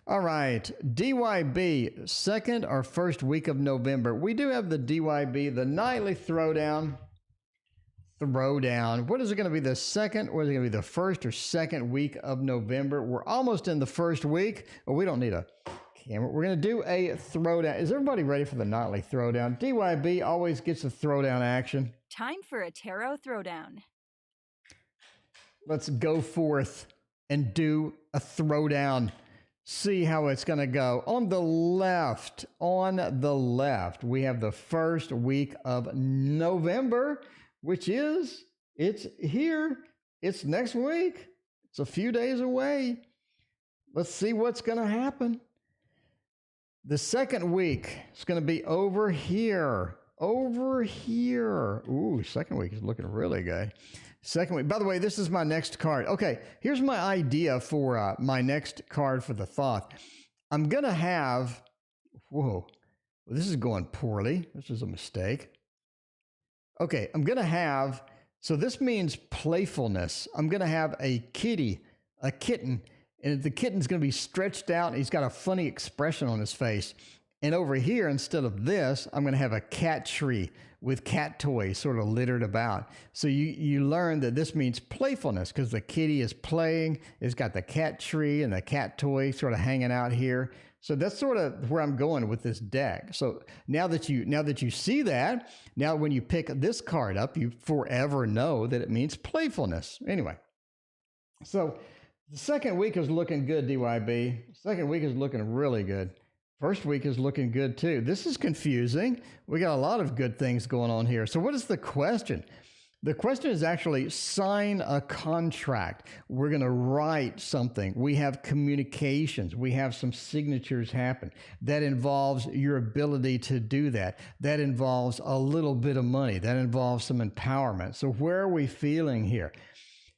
All right, DYB, second or first week of November. We do have the DYB, the nightly throwdown. What is it going to be, the second, or is it going to be the first or second week of November? We're almost in the first week. Well, we don't need a camera. We're going to do a throwdown. Is everybody ready for the nightly throwdown? DYB always gets a throwdown action. Time for a tarot throwdown. Let's go forth and do a throwdown. See how it's going to go. On the left, we have the first week of November, which is, it's here. It's next week. It's a few days away. Let's see what's going to happen. The second week is going to be over here. Ooh, second week is looking really good. Second week. By the way, this is my next card. Okay, here's my idea for my next card for the thought. I'm going to have, this is going poorly. This is a mistake. Okay, I'm going to have, so this means playfulness. I'm going to have a kitten, and the kitten's going to be stretched out. He's got a funny expression on his face. And over here, instead of this, I'm going to have a cat tree with cat toys sort of littered about. So you learn that this means playfulness because the kitty is playing. It's got the cat tree and the cat toy sort of hanging out here. So that's sort of where I'm going with this deck. So now that you see that, now when you pick this card up, you forever know that it means playfulness. Anyway, so the second week is looking good, DYB. Second week is looking really good. First week is looking good too. This is confusing. We got a lot of good things going on here. So what is the question? The question is actually sign a contract. We're going to write something. We have communications. We have some signatures happen. That involves your ability to do that. That involves a little bit of money. That involves some empowerment. So where are we feeling here?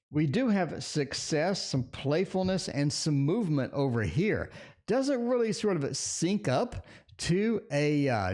We do have success, some playfulness, and some movement over here. Doesn't really sort of sync up to a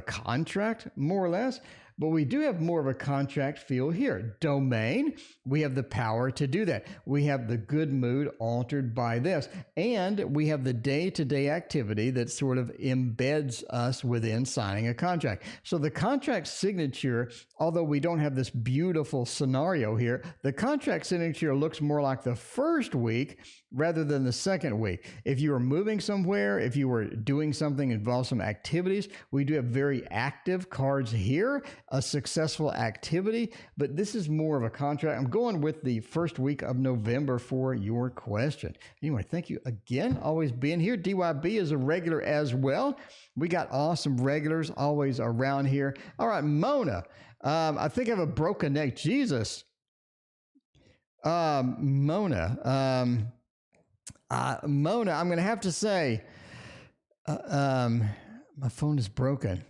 contract, more or less. But we do have more of a contract feel here. Domain, we have the power to do that. We have the good mood altered by this. And we have the day-to-day activity that sort of embeds us within signing a contract. So the contract signature, although we don't have this beautiful scenario here, the contract signature looks more like the first week rather than the second week. If you were moving somewhere, if you were doing something involved some activities, we do have very active cards here. a successful activity, but this is more of a contract. I'm going with the first week of November for your question. Anyway, thank you again. Always being here. DYB is a regular as well. We got awesome regulars always around here. All right, Mona. I think I have a broken neck. Jesus. Mona. Mona, I'm going to have to say, my phone is broken.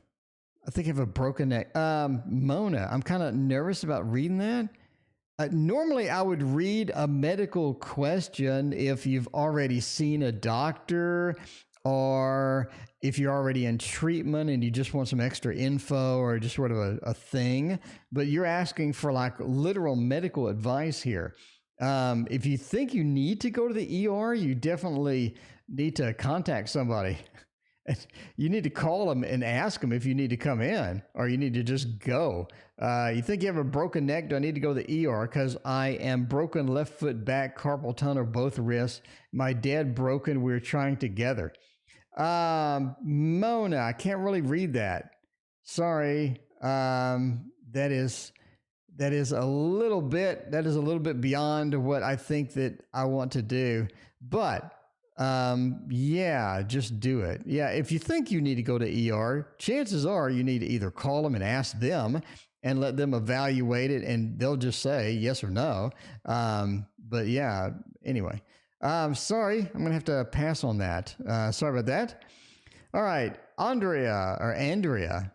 I think I have a broken neck. Mona, I'm kind of nervous about reading that. Normally, I would read a medical question if you've already seen a doctor or if you're already in treatment and you just want some extra info or just sort of a thing. But you're asking for like literal medical advice here. If you think you need to go to the ER, you definitely need to contact somebody. You need to call them and ask them if you need to come in or you need to just go. You think you have a broken neck? Do I need to go to the ER? Because I am broken left foot, back, carpal tunnel, both wrists. My dad broken. We're trying together. Mona, I can't really read that. Sorry. That is a little bit beyond what I think that I want to do. But yeah, just do it. Yeah, if you think you need to go to ER, chances are you need to either call them and ask them and let them evaluate it, and they'll just say yes or no. But yeah, anyway. Sorry, I'm going to have to pass on that. Sorry about that. All right, Andrea,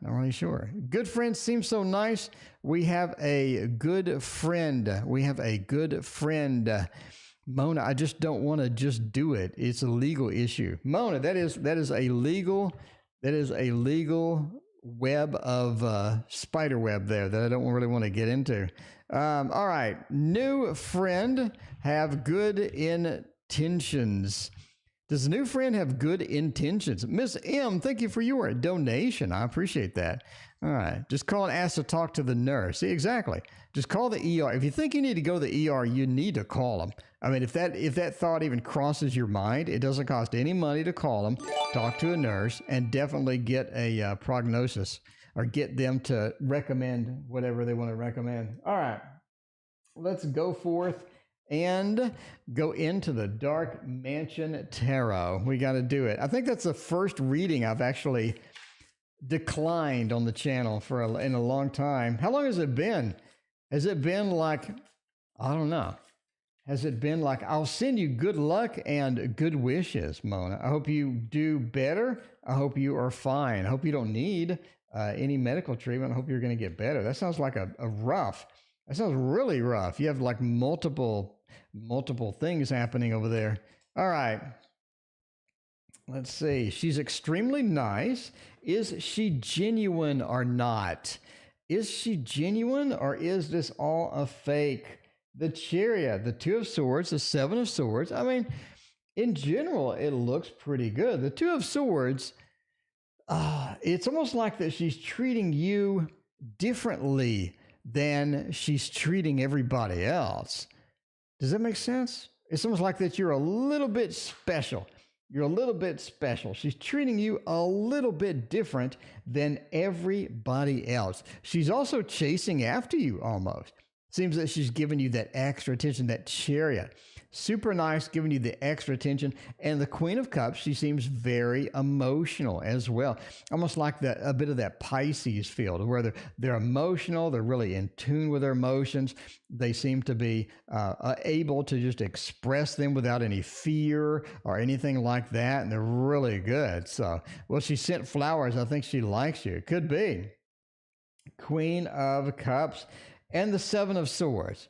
not really sure. Good friend seems so nice. We have a good friend. Mona, I just don't want to just do it. It's a legal issue. Mona, that is a legal web of spider web there that I don't really want to get into. All right, new friend have good intentions. Does the new friend have good intentions? Miss M, thank you for your donation. I appreciate that. All right. Just call and ask to talk to the nurse. See, exactly. Just call the ER. If you think you need to go to the ER, you need to call them. I mean, if that thought even crosses your mind, it doesn't cost any money to call them, talk to a nurse, and definitely get a prognosis or get them to recommend whatever they want to recommend. All right. Let's go forth and go into the Dark Mansion Tarot. We got to do it. I think that's the first reading I've actually declined on the channel in a long time. How long has it been? Has it been like, I don't know. Has it been like, I'll send you good luck and good wishes, Mona. I hope you do better. I hope you are fine. I hope you don't need any medical treatment. I hope you're going to get better. That sounds like a rough. That sounds really rough. You have like multiple things happening over there. All right. Let's see. She's extremely nice. Is she genuine or not? Is she genuine or is this all a fake? The Chariot, the Two of Swords, the Seven of Swords. I mean, in general, it looks pretty good. The Two of Swords, it's almost like that she's treating you differently than she's treating everybody else. Does that make sense? It's almost like that you're a little bit special. You're a little bit special. She's treating you a little bit different than everybody else. She's also chasing after you almost. Seems that she's giving you that extra attention, that Chariot. Super nice, giving you the extra attention. And the Queen of Cups, she seems very emotional as well. Almost like a bit of that Pisces field where they're emotional, they're really in tune with their emotions. They seem to be able to just express them without any fear or anything like that. And they're really good. So, well, she sent flowers. I think she likes you. Could be. Queen of Cups. And the Seven of Swords.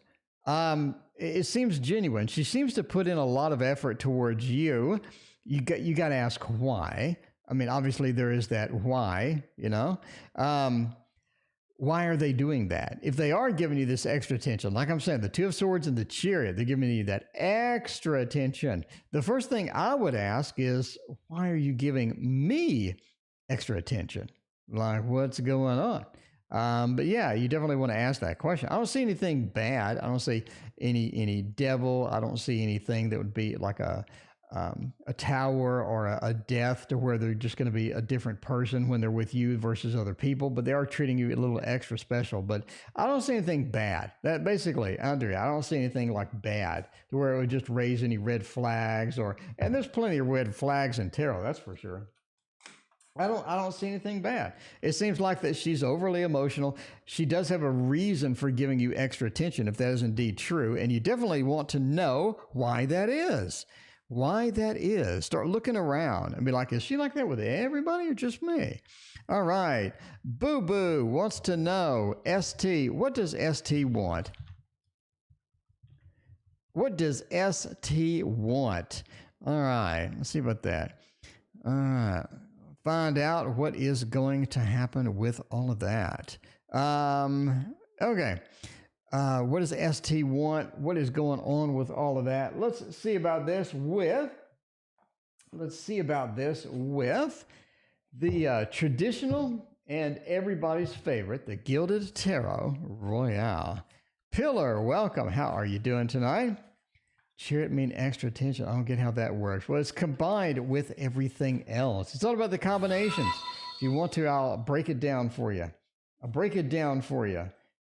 It seems genuine. She seems to put in a lot of effort towards you. You got to ask why. I mean, obviously there is that why, you know. Why are they doing that? If they are giving you this extra attention, like I'm saying, the Two of Swords and the Chariot, they're giving you that extra attention. The first thing I would ask is, why are you giving me extra attention? Like, what's going on? But yeah, you definitely want to ask that question. I don't see anything bad. I don't see any devil. I don't see anything that would be like a a tower or a death to where they're just going to be a different person when they're with you versus other people, but they are treating you a little extra special. But I don't see anything bad. That basically, Andrea, I don't see anything like bad to where it would just raise any red flags and there's plenty of red flags in tarot, that's for sure. I don't see anything bad. It seems like that she's overly emotional. She does have a reason for giving you extra attention if that is indeed true, and you definitely want to know why that is. Why that is. Start looking around and be like, is she like that with everybody or just me? All right. Boo Boo wants to know, ST, what does ST want? What does ST want? All right. Let's see about that. All right. Find out what is going to happen with all of that. Okay. What does ST want? What is going on with all of that? Let's see about this with the traditional and everybody's favorite, the Gilded Tarot Royale. Pillar, welcome. How are you doing tonight? Cheer it mean extra attention. I don't get how that works. Well, it's combined with everything else. It's all about the combinations. If you want to, I'll break it down for you.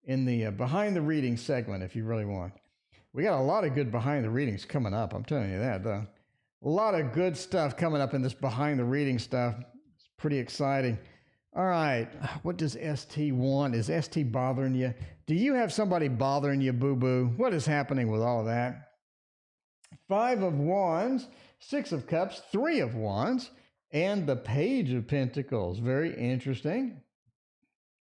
In the behind the reading segment if you really want. We got a lot of good behind the readings coming up. I'm telling you that, though. A lot of good stuff coming up in this behind the reading stuff. It's pretty exciting. All right. What does ST want? Is ST bothering you? Do you have somebody bothering you, boo-boo? What is happening with all of that? 5 of Wands, 6 of Cups, 3 of Wands, and the Page of Pentacles. Very interesting.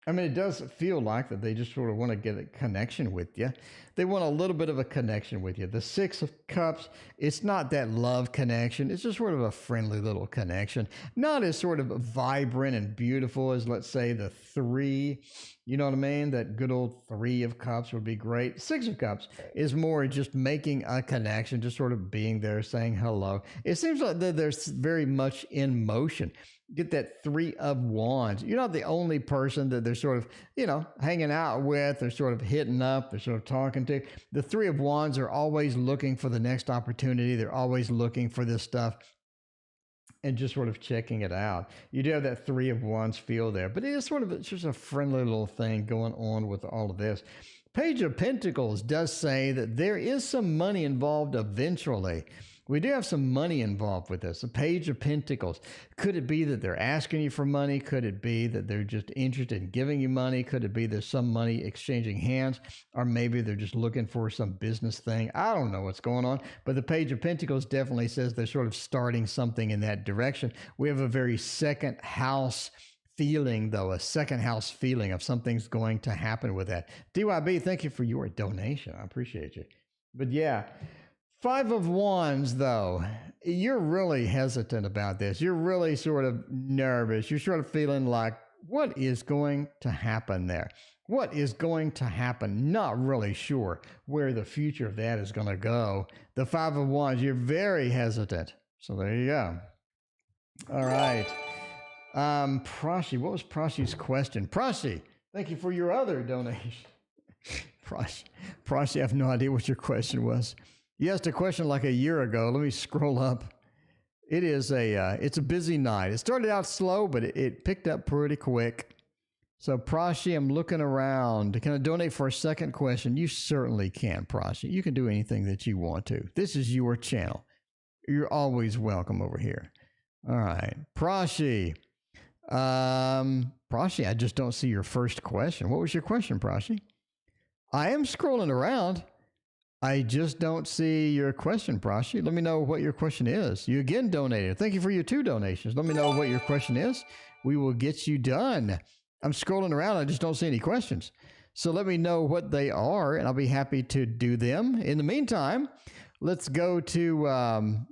I mean, it does feel like that they just sort of want to get a connection with you. They want a little bit of a connection with you. The 6 of Cups, it's not that love connection. It's just sort of a friendly little connection. Not as sort of vibrant and beautiful as, let's say, the 3. You know what I mean? That good old 3 of Cups would be great. 6 of Cups is more just making a connection, just sort of being there, saying hello. It seems like that there's very much in motion. Get that 3 of Wands. You're not the only person that they're sort of, hanging out with. They're sort of hitting up. They're sort of talking to. The 3 of Wands are always looking for the next opportunity. They're always looking for this stuff and just sort of checking it out. You do have that 3 of Wands feel there, but it's just a friendly little thing going on with all of this. Page of Pentacles does say that there is some money involved eventually. We do have some money involved with this. The Page of Pentacles. Could it be that they're asking you for money? Could it be that they're just interested in giving you money? Could it be there's some money exchanging hands? Or maybe they're just looking for some business thing. I don't know what's going on. But the Page of Pentacles definitely says they're sort of starting something in that direction. We have a very second house feeling, though, a second house feeling of something's going to happen with that. DYB, thank you for your donation. I appreciate you. But yeah. 5 of Wands, though, you're really hesitant about this. You're really sort of nervous. You're sort of feeling like, what is going to happen there? What is going to happen? Not really sure where the future of that is going to go. The 5 of Wands, you're very hesitant. So there you go. All right. Prashi, what was Prashi's question? Prashi, thank you for your other donation. Prashi, I have no idea what your question was. You asked a question like a year ago. Let me scroll up. It's a busy night. It started out slow, but it picked up pretty quick. So Prashi, I'm looking around. Can I donate for a second question? You certainly can, Prashi. You can do anything that you want to. This is your channel. You're always welcome over here. All right. Prashi. Prashi, I just don't see your first question. What was your question, Prashi? I am scrolling around. I just don't see your question, Prashi. Let me know what your question is. You again donated. Thank you for your 2 donations. Let me know what your question is. We will get you done. I'm scrolling around. I just don't see any questions. So let me know what they are, and I'll be happy to do them. In the meantime, let's go to,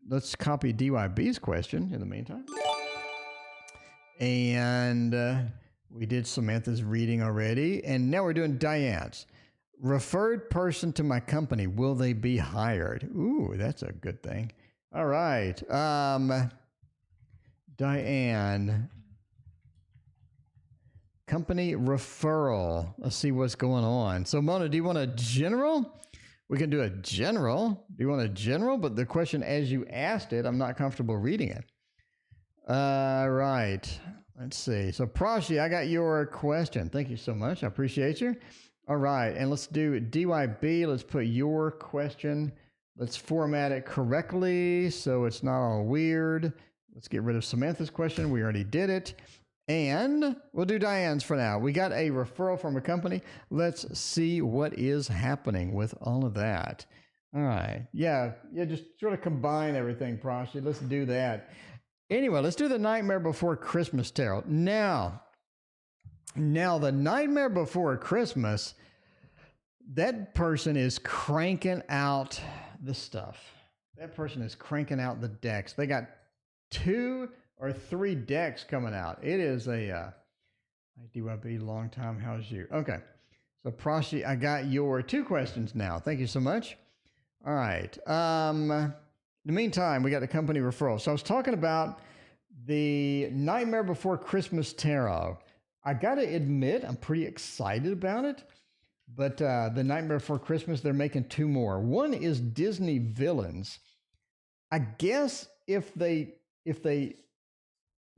let's copy DYB's question in the meantime. And we did Samantha's reading already, and now we're doing Diane's. Referred person to my company, will they be hired? Ooh, that's a good thing. All right. Diane. Company referral. Let's see what's going on. So, Mona, do you want a general We can do a general. Do you want a general? But the question as you asked it, I'm not comfortable reading it. Right. Let's see. So Prashi, I got your question. Thank you so much. I appreciate you. All right. And let's do DYB. Let's put your question. Let's format it correctly so it's not all weird. Let's get rid of Samantha's question. We already did it. And we'll do Diane's for now. We got a referral from a company. Let's see what is happening with all of that. All right. Yeah, just sort of combine everything, Prashi. Let's do that. Anyway, let's do the Nightmare Before Christmas tarot. Now, the Nightmare Before Christmas, that person is cranking out the stuff. That person is cranking out the decks. They got 2 or 3 decks coming out. It is a DYB, long time. How's you? Okay. So Prashi, I got your 2 questions now. Thank you so much. All right. In the meantime, we got the company referral. So I was talking about the Nightmare Before Christmas tarot. I got to admit, I'm pretty excited about it. But the Nightmare Before Christmas, they're making 2 more. One is Disney villains. I guess if they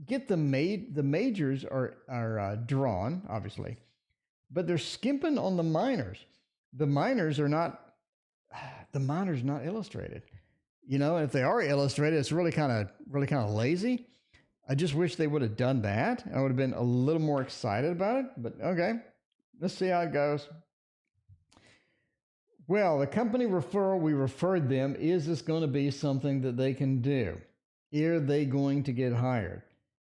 get the majors are drawn, obviously, but they're skimping on the minors. The minors are not illustrated. You know, if they are illustrated, it's really kind of lazy. I just wish they would have done that. I would have been a little more excited about it, but okay. Let's see how it goes. Well, the company referral, we referred them. Is this going to be something that they can do? Are they going to get hired?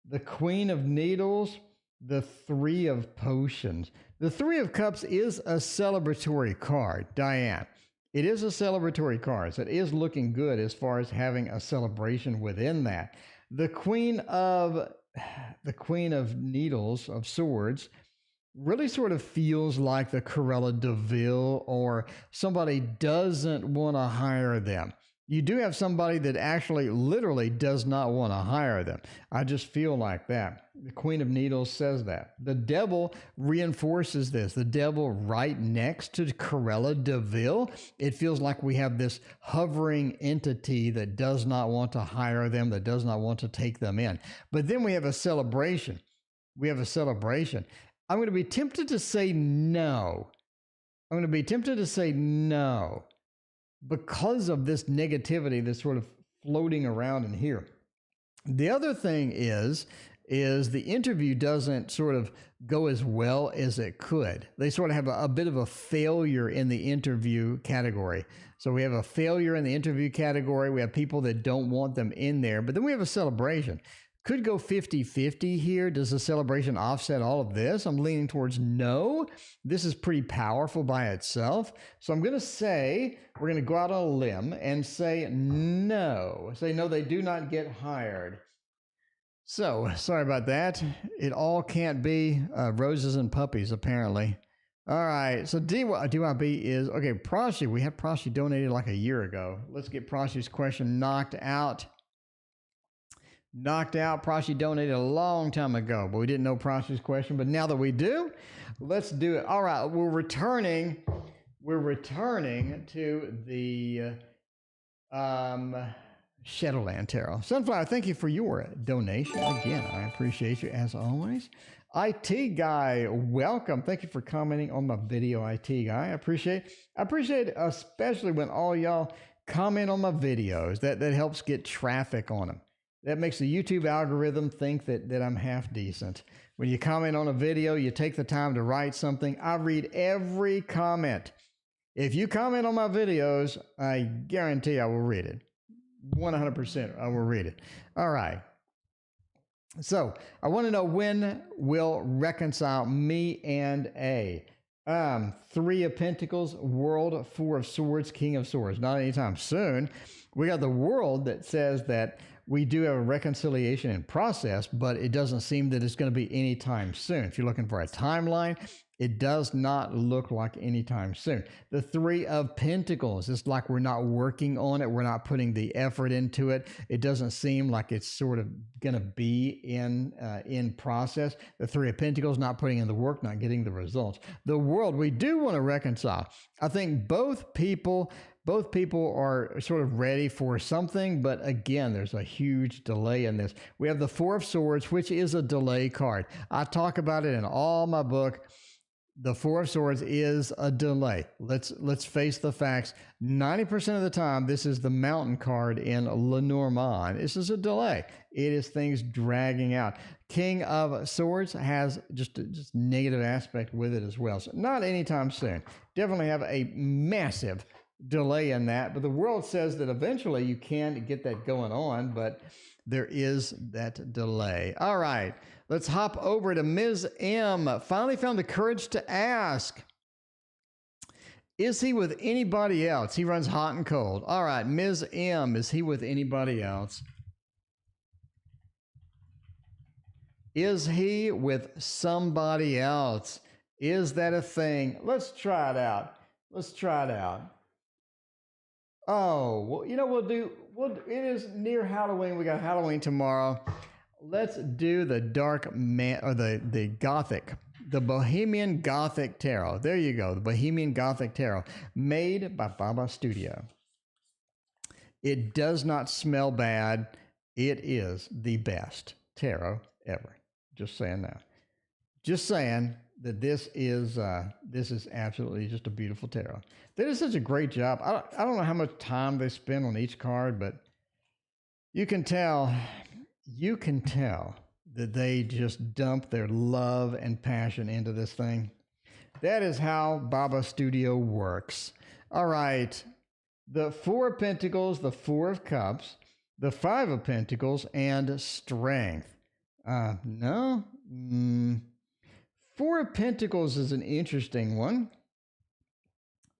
The Queen of Needles, the 3 of Potions. The 3 of Cups is a celebratory card, Diane. It is a celebratory card. So it is looking good as far as having a celebration within that. The Queen of Needles, of Swords, really sort of feels like the Cruella de Vil, or somebody doesn't want to hire them. You do have somebody that actually literally does not want to hire them. I just feel like that. The Queen of Needles says that. The Devil reinforces this. The Devil right next to Cruella de Vil. It feels like we have this hovering entity that does not want to hire them, that does not want to take them in. But then we have a celebration. I'm going to be tempted to say no. Because of this negativity that's sort of floating around in here. The other thing is the interview doesn't sort of go as well as it could. They sort of have a bit of a failure in the interview category. So we have a failure in the interview category. We have people that don't want them in there, but then we have a celebration. Could go 50-50 here. Does the celebration offset all of this? I'm leaning towards no. This is pretty powerful by itself. So I'm going to say, we're going to go out on a limb and say no. Say no, they do not get hired. So, sorry about that. It all can't be roses and puppies, apparently. All right, so DYB is, okay, Prashi. We had Prashi donated like a year ago. Let's get Prashi's question knocked out. Prashi donated a long time ago, but we didn't know Prashi's question. But now that we do, let's do it. All right, we're returning to the Shadowland Tarot. Sunflower, thank you for your donation. Again, I appreciate you as always. IT Guy, welcome. Thank you for commenting on my video, IT Guy. I appreciate it, especially when all y'all comment on my videos. That helps get traffic on them. That makes the YouTube algorithm think that I'm half decent. When you comment on a video, you take the time to write something. I read every comment. If you comment on my videos, I guarantee I will read it. 100% I will read it. All right. So I want to know, when will reconcile me and A? 3 of Pentacles, World, 4 of Swords, King of Swords. Not anytime soon. We got the World that says that we do have a reconciliation in process, but it doesn't seem that it's going to be anytime soon. If you're looking for a timeline, It does not look like anytime soon. The Three of Pentacles, it's like we're not working on it. We're not putting the effort into it. It doesn't seem like it's sort of going to be in process. The Three of Pentacles, not putting in the work, not getting the results. The World, we do want to reconcile. I think both people are sort of ready for something, but again, there's a huge delay in this. We have the Four of Swords, which is a delay card. I talk about it in all my book. The Four of Swords is a delay. Let's face the facts. 90% of the time, this is the Mountain card in Lenormand. This is a delay. It is things dragging out. King of Swords has just negative aspect with it as well. So not anytime soon. Definitely have a massive delay in that. But the World says that eventually you can get that going on, but there is that delay. All right. Let's hop over to Ms. M. Finally found the courage to ask, is he with anybody else? He runs hot and cold. All right, Ms. M, is he with anybody else? Is he with somebody else? Is that a thing? Let's try it out. Let's try it out. Oh, well, you know, it is near Halloween. We got Halloween tomorrow. Let's do the dark man, or the Gothic, the Bohemian Gothic Tarot. There you go, the Bohemian Gothic Tarot, made by Baba Studio. It does not smell bad. It is the best tarot ever. Just saying that. Just saying that this is absolutely just a beautiful tarot. They did such a great job. I don't know how much time they spend on each card, but you can tell that they just dump their love and passion into this thing. That is how Baba Studio works. All right. The Four of Pentacles, the Four of Cups, the Five of Pentacles, and Strength. No. Four of Pentacles is an interesting one.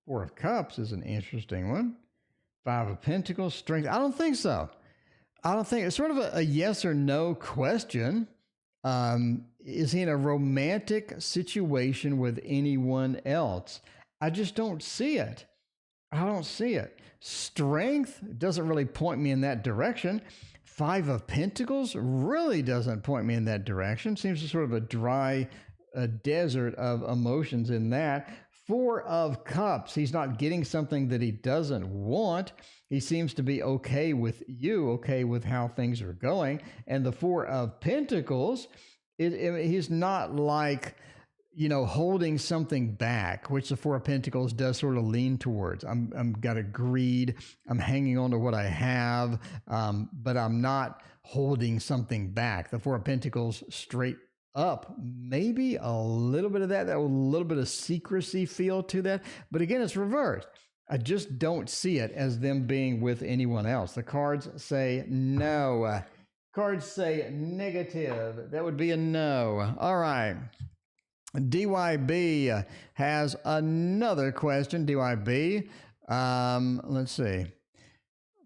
Four of Cups is an interesting one. Five of Pentacles, Strength. I don't think so. I don't think it's sort of a yes or no question. Is he in a romantic situation with anyone else? I just don't see it. I don't see it. Strength doesn't really point me in that direction. Five of Pentacles really doesn't point me in that direction. Seems sort of a dry desert of emotions in that. Four of Cups, he's not getting something that he doesn't want. He seems to be okay with you, okay with how things are going. And the Four of Pentacles, he's not like, you know, holding something back, which the Four of Pentacles does sort of lean towards. I'm got a greed. I'm hanging on to what I have, but I'm not holding something back. The Four of Pentacles straight up, maybe a little bit of that a little bit of secrecy feel to that. But again, it's reversed. I just don't see it as them being with anyone else. The cards say no. Cards say negative. That would be a no. All right. DYB has another question. DYB, let's see.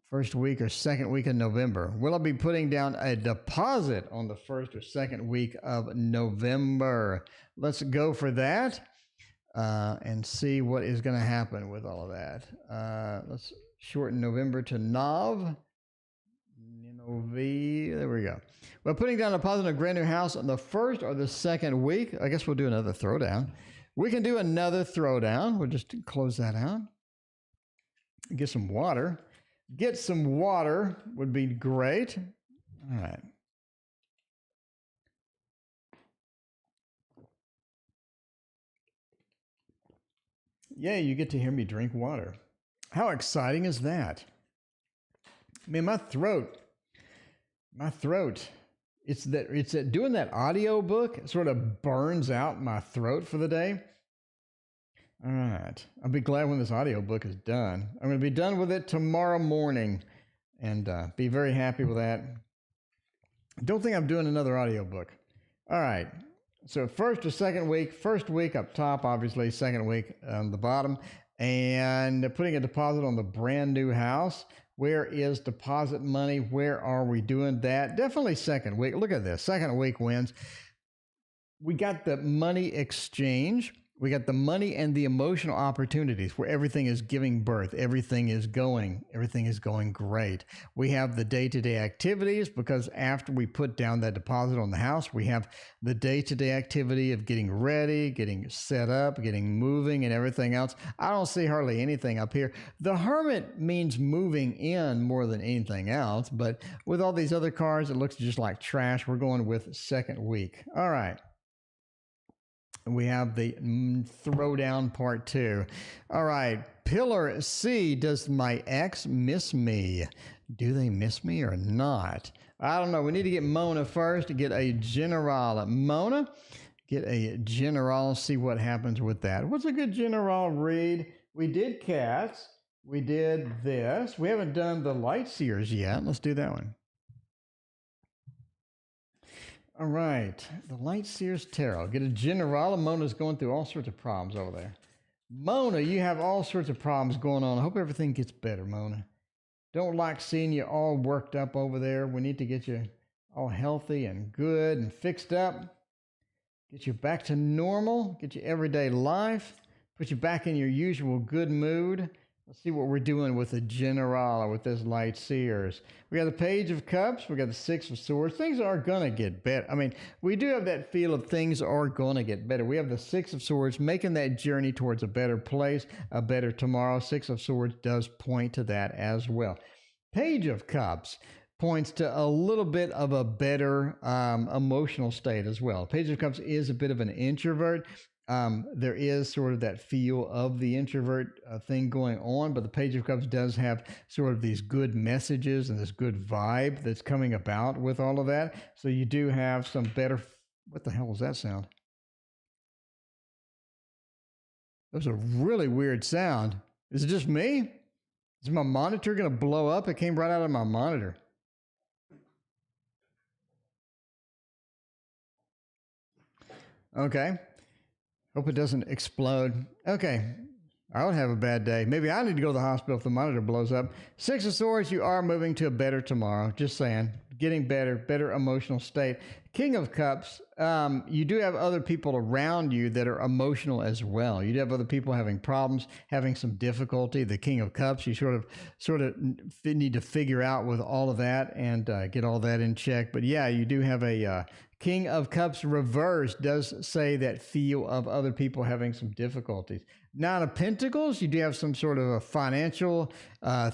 First week or second week of November. Will I be putting down a deposit on the first or second week of November? Let's go for that and see what is going to happen with all of that. Let's shorten November to Nov. There we go. Well, putting down a deposit on a brand new house on the first or the second week. I guess we'll do another throwdown. We can do another throwdown. We'll just close that out. Get some water. Get some water would be great. All right. Yay, you get to hear me drink water. How exciting is that? I mean, my throat, it's that doing that audio book sort of burns out my throat for the day. All right. I'll be glad when this audio book is done. I'm going to be done with it tomorrow morning and be very happy with that. Don't think I'm doing another audio book. All right. So first or second week up top, obviously, second week on the bottom, and putting a deposit on the brand new house. Where is deposit money? Where are we doing that? Definitely second week. Look at this. Second week wins. We got the money exchange. We got the money and the emotional opportunities where everything is giving birth. Everything is going great. We have the day-to-day activities because after we put down that deposit on the house, we have the day-to-day activity of getting ready, getting set up, getting moving and everything else. I don't see hardly anything up here. The Hermit means moving in more than anything else, but with all these other cards, it looks just like trash. We're going with second week. All right. We have the throwdown part 2. All right. Pillar C. Does my ex miss me? Do they miss me or not? I don't know. We need to get Mona first to get a general. Mona, get a general. See what happens with that. What's a good general read? We did cats. We did this. We haven't done the light seers yet. Let's do that one. All right, the Light Seers Tarot. Get a general. Mona's going through all sorts of problems over there. Mona, you have all sorts of problems going on. I hope everything gets better, Mona. Don't like seeing you all worked up over there. We need to get you all healthy and good and fixed up. Get you back to normal. Get you everyday life. Put you back in your usual good mood. Let's see what we're doing with the general, with this Light Seers. We got the Page of Cups. We got the Six of Swords. Things are going to get better. I mean, we do have that feel of things are going to get better. We have the Six of Swords making that journey towards a better place, a better tomorrow. Six of Swords does point to that as well. Page of Cups points to a little bit of a better emotional state as well. Page of Cups is a bit of an introvert. There is sort of that feel of the introvert thing going on, but the Page of Cups does have sort of these good messages and this good vibe that's coming about with all of that. So you do have some better. What the hell was that sound? That was a really weird sound. Is it just me? Is my monitor going to blow up? It came right out of my monitor. Okay. Hope it doesn't explode. Okay. I would have a bad day. Maybe I need to go to the hospital if the monitor blows up. Six of Swords, you are moving to a better tomorrow. Just saying. Getting better emotional state. King of Cups, you do have other people around you that are emotional as well. You do have other people having problems, having some difficulty. The King of Cups, you sort of need to figure out with all of that and get all that in check. But yeah, you do have a King of Cups reverse does say that feel of other people having some difficulties. Nine of Pentacles, you do have some sort of a financial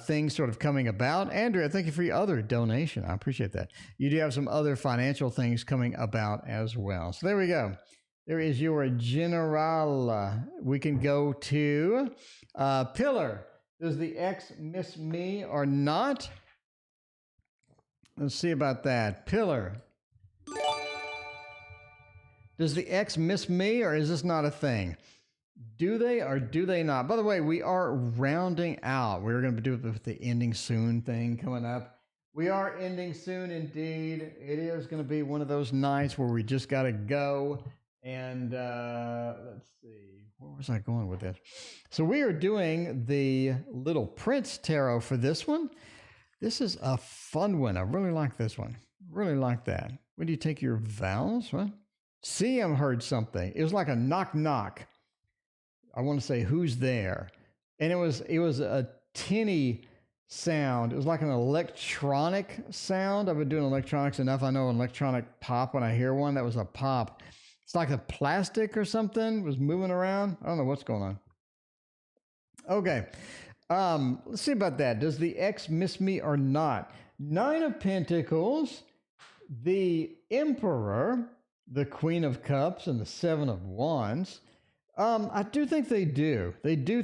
thing sort of coming about. Andrea, thank you for your other donation. I appreciate that. You do have some other financial things coming about as well. So there we go. There is your general. We can go to Pillar. Does the ex miss me or not? Let's see about that. Pillar. Does the ex miss me or is this not a thing? Do they or do they not? By the way, we are rounding out. We're going to do the ending soon thing coming up. We are ending soon indeed. It is going to be one of those nights where we just got to go. And let's see. Where was I going with this? So we are doing the Little Prince Tarot for this one. This is a fun one. I really like this one. Really like that. When do you take your vows? What? CM heard something. It was like a knock knock. I want to say who's there, and it was a tinny sound. It was like an electronic sound. I've been doing electronics enough. I know an electronic pop when I hear one. That was a pop. It's like a plastic or something was moving around. I don't know what's going on. Okay, let's see about that. Does the ex miss me or not? Nine of Pentacles, the Emperor, the Queen of Cups, and the Seven of Wands. I do think they do. They do.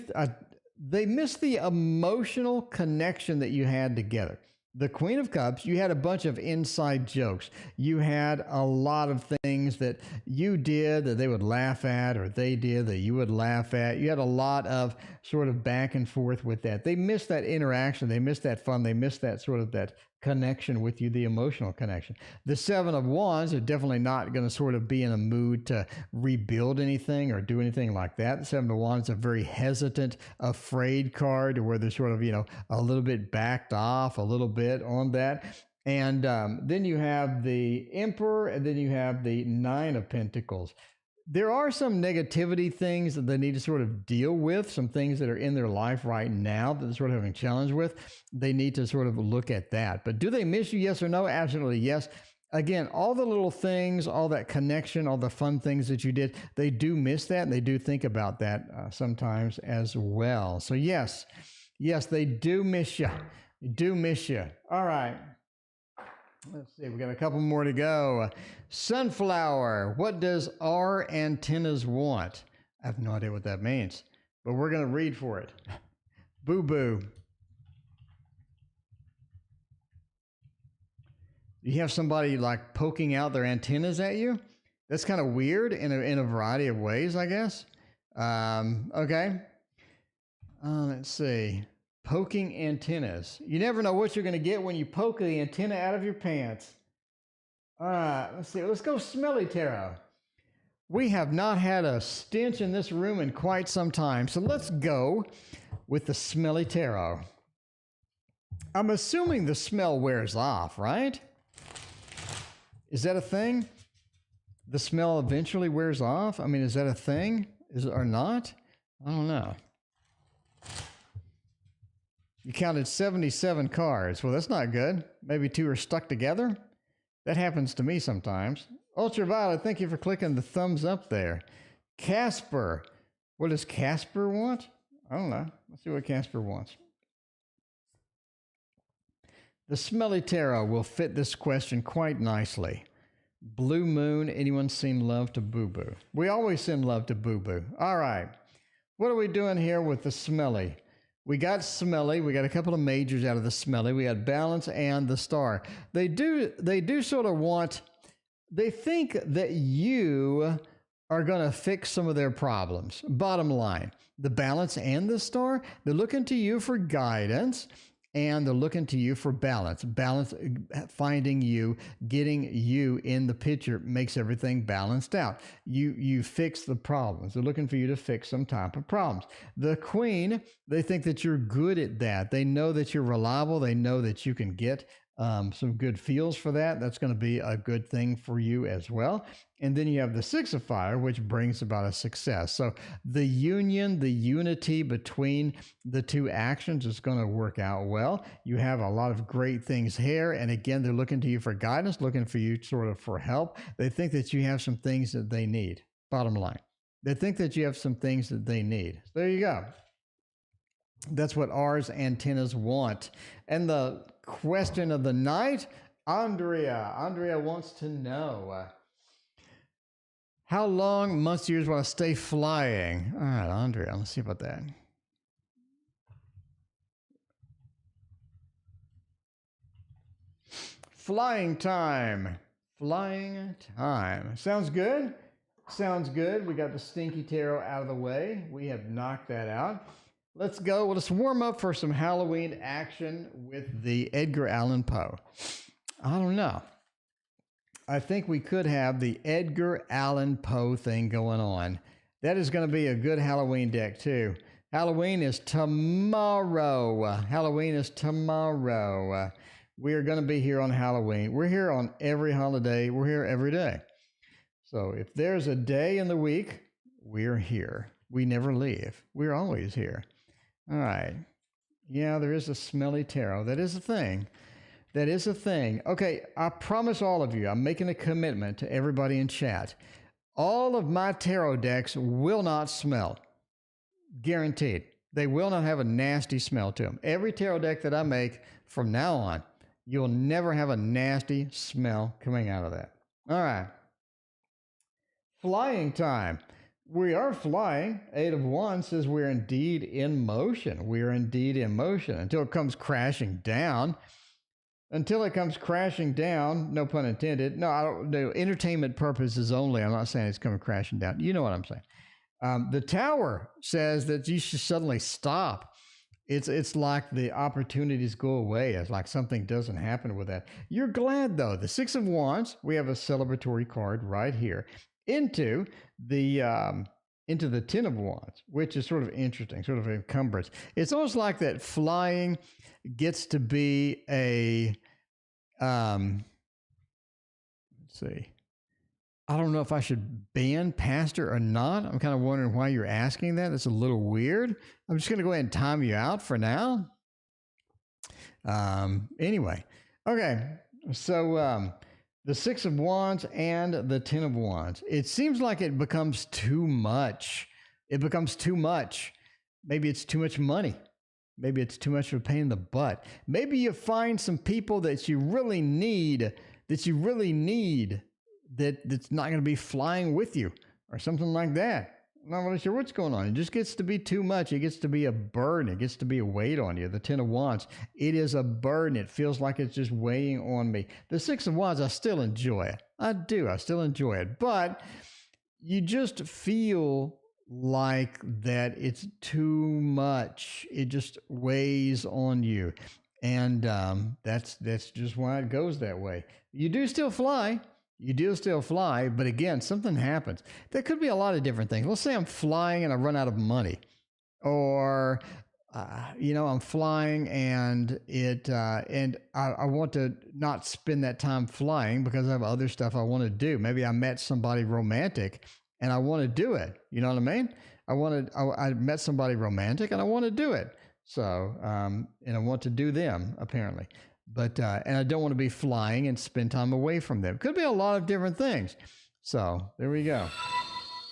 They miss the emotional connection that you had together. The Queen of Cups, you had a bunch of inside jokes. You had a lot of things that you did that they would laugh at, or they did that you would laugh at. You had a lot of sort of back and forth with that. They missed that interaction. They missed that fun. They missed that sort of that connection with you, the emotional connection. The Seven of Wands are definitely not going to sort of be in a mood to rebuild anything or do anything like that. The Seven of Wands is a very hesitant, afraid card where they're sort of, a little bit backed off a little bit on that. And then you have the Emperor, and then you have the Nine of Pentacles. There are some negativity things that they need to sort of deal with, some things that are in their life right now that they're sort of having a challenge with. They need to sort of look at that. But do they miss you? Yes or no? Absolutely yes. Again, all the little things, all that connection, all the fun things that you did, they do miss that, and they do think about that sometimes as well. So yes, they do miss you. They do miss you. All right. Let's see, we got a couple more to go. Sunflower, what does our antennas want? I have no idea what that means, but we're going to read for it. Boo boo. You have somebody like poking out their antennas at you? That's kind of weird in a variety of ways, I guess. Okay. Let's see. Poking antennas. You never know what you're going to get when you poke the antenna out of your pants. All right, let's see. Let's go smelly tarot. We have not had a stench in this room in quite some time, so let's go with the smelly tarot. I'm assuming the smell wears off, right? Is that a thing? The smell eventually wears off? I mean, is that a thing? Is it or not? I don't know. You counted 77 cards. Well, that's not good. Maybe two are stuck together. That happens to me sometimes. Ultraviolet, thank you for clicking the thumbs up there. Casper. What does Casper want? I don't know. Let's see what Casper wants. The smelly tarot will fit this question quite nicely. Blue moon, anyone send love to Boo Boo? We always send love to Boo Boo. All right. What are we doing here with the smelly? We got smelly. We got a couple of majors out of the smelly. We had balance and the star. They do sort of want, they think that you are going to fix some of their problems. Bottom line, the balance and the star, they're looking to you for guidance, and they're looking to you for balance. Balance, finding you, getting you in the picture makes everything balanced out. You fix the problems. They're looking for you to fix some type of problems. The Queen, they think that you're good at that. They know that you're reliable. They know that you can get some good feels for that. That's going to be a good thing for you as well. And then you have the Six of Fire, which brings about a success. So the union, the unity between the two actions is going to work out well. You have a lot of great things here. And again, they're looking to you for guidance, looking for you sort of for help. They think that you have some things that they need. Bottom line, they think that you have some things that they need. So there you go. That's what ours antennas want. And the question of the night, Andrea wants to know, how long, months, years will I stay flying? All right, Andrea, let's see about that. Flying time. Flying time. Sounds good? Sounds good. We got the stinky tarot out of the way. We have knocked that out. Let's go. Well, let's warm up for some Halloween action with the Edgar Allan Poe. I don't know. I think we could have the Edgar Allan Poe thing going on. That is going to be a good Halloween deck, too. Halloween is tomorrow. Halloween is tomorrow. We are going to be here on Halloween. We're here on every holiday. We're here every day. So if there's a day in the week, we're here. We never leave. We're always here. All right. Yeah, there is a smelly tarot. That is a thing. That is a thing. Okay, I promise all of you, I'm making a commitment to everybody in chat. All of my tarot decks will not smell. Guaranteed. They will not have a nasty smell to them. Every tarot deck that I make from now on, you'll never have a nasty smell coming out of that. All right. Flying time. We are flying. 8 of Wands says we're indeed in motion. We are indeed in motion until it comes crashing down. Until it comes crashing down, no pun intended. No, I don't do entertainment purposes only. I'm not saying it's coming crashing down. You know what I'm saying. The Tower says that you should suddenly stop. It's like the opportunities go away. It's like something doesn't happen with that. You're glad, though. The 6 of Wands, we have a celebratory card right here. Into the 10 of Wands, which is sort of interesting, sort of encumbrance. It's almost like that flying gets to be a, let's see, I don't know if I should ban pastor or not. I'm kind of wondering why you're asking that. That's a little weird. I'm just going to go ahead and time you out for now. Anyway, okay. So the Six of Wands and the Ten of Wands. It seems like it becomes too much. It becomes too much. Maybe it's too much money. Maybe it's too much of a pain in the butt. Maybe you find some people that you really need, that's not going to be flying with you or something like that. I'm not really sure what's going on. It just gets to be too much. It gets to be a burden. It gets to be a weight on you. The Ten of Wands, it is a burden. It feels like it's just weighing on me. The Six of Wands, I still enjoy it. I do. I still enjoy it. But you just feel like that it's too much. It just weighs on you. And that's just why it goes that way. You do still fly. But again, something happens. There could be a lot of different things. Let's say I'm flying and I run out of money, or I'm flying and I want to not spend that time flying because I have other stuff I want to do. Maybe I met somebody romantic and I want to do it. You know what I mean? I met somebody romantic and I want to do it. So, and I want to do them apparently. But, and I don't want to be flying and spend time away from them. Could be a lot of different things. So there we go.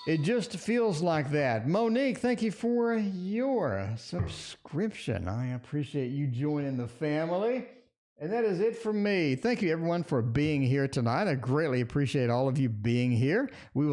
It just feels like that. Monique, thank you for your subscription. I appreciate you joining the family. And that is it for me. Thank you everyone for being here tonight. I greatly appreciate all of you being here. We will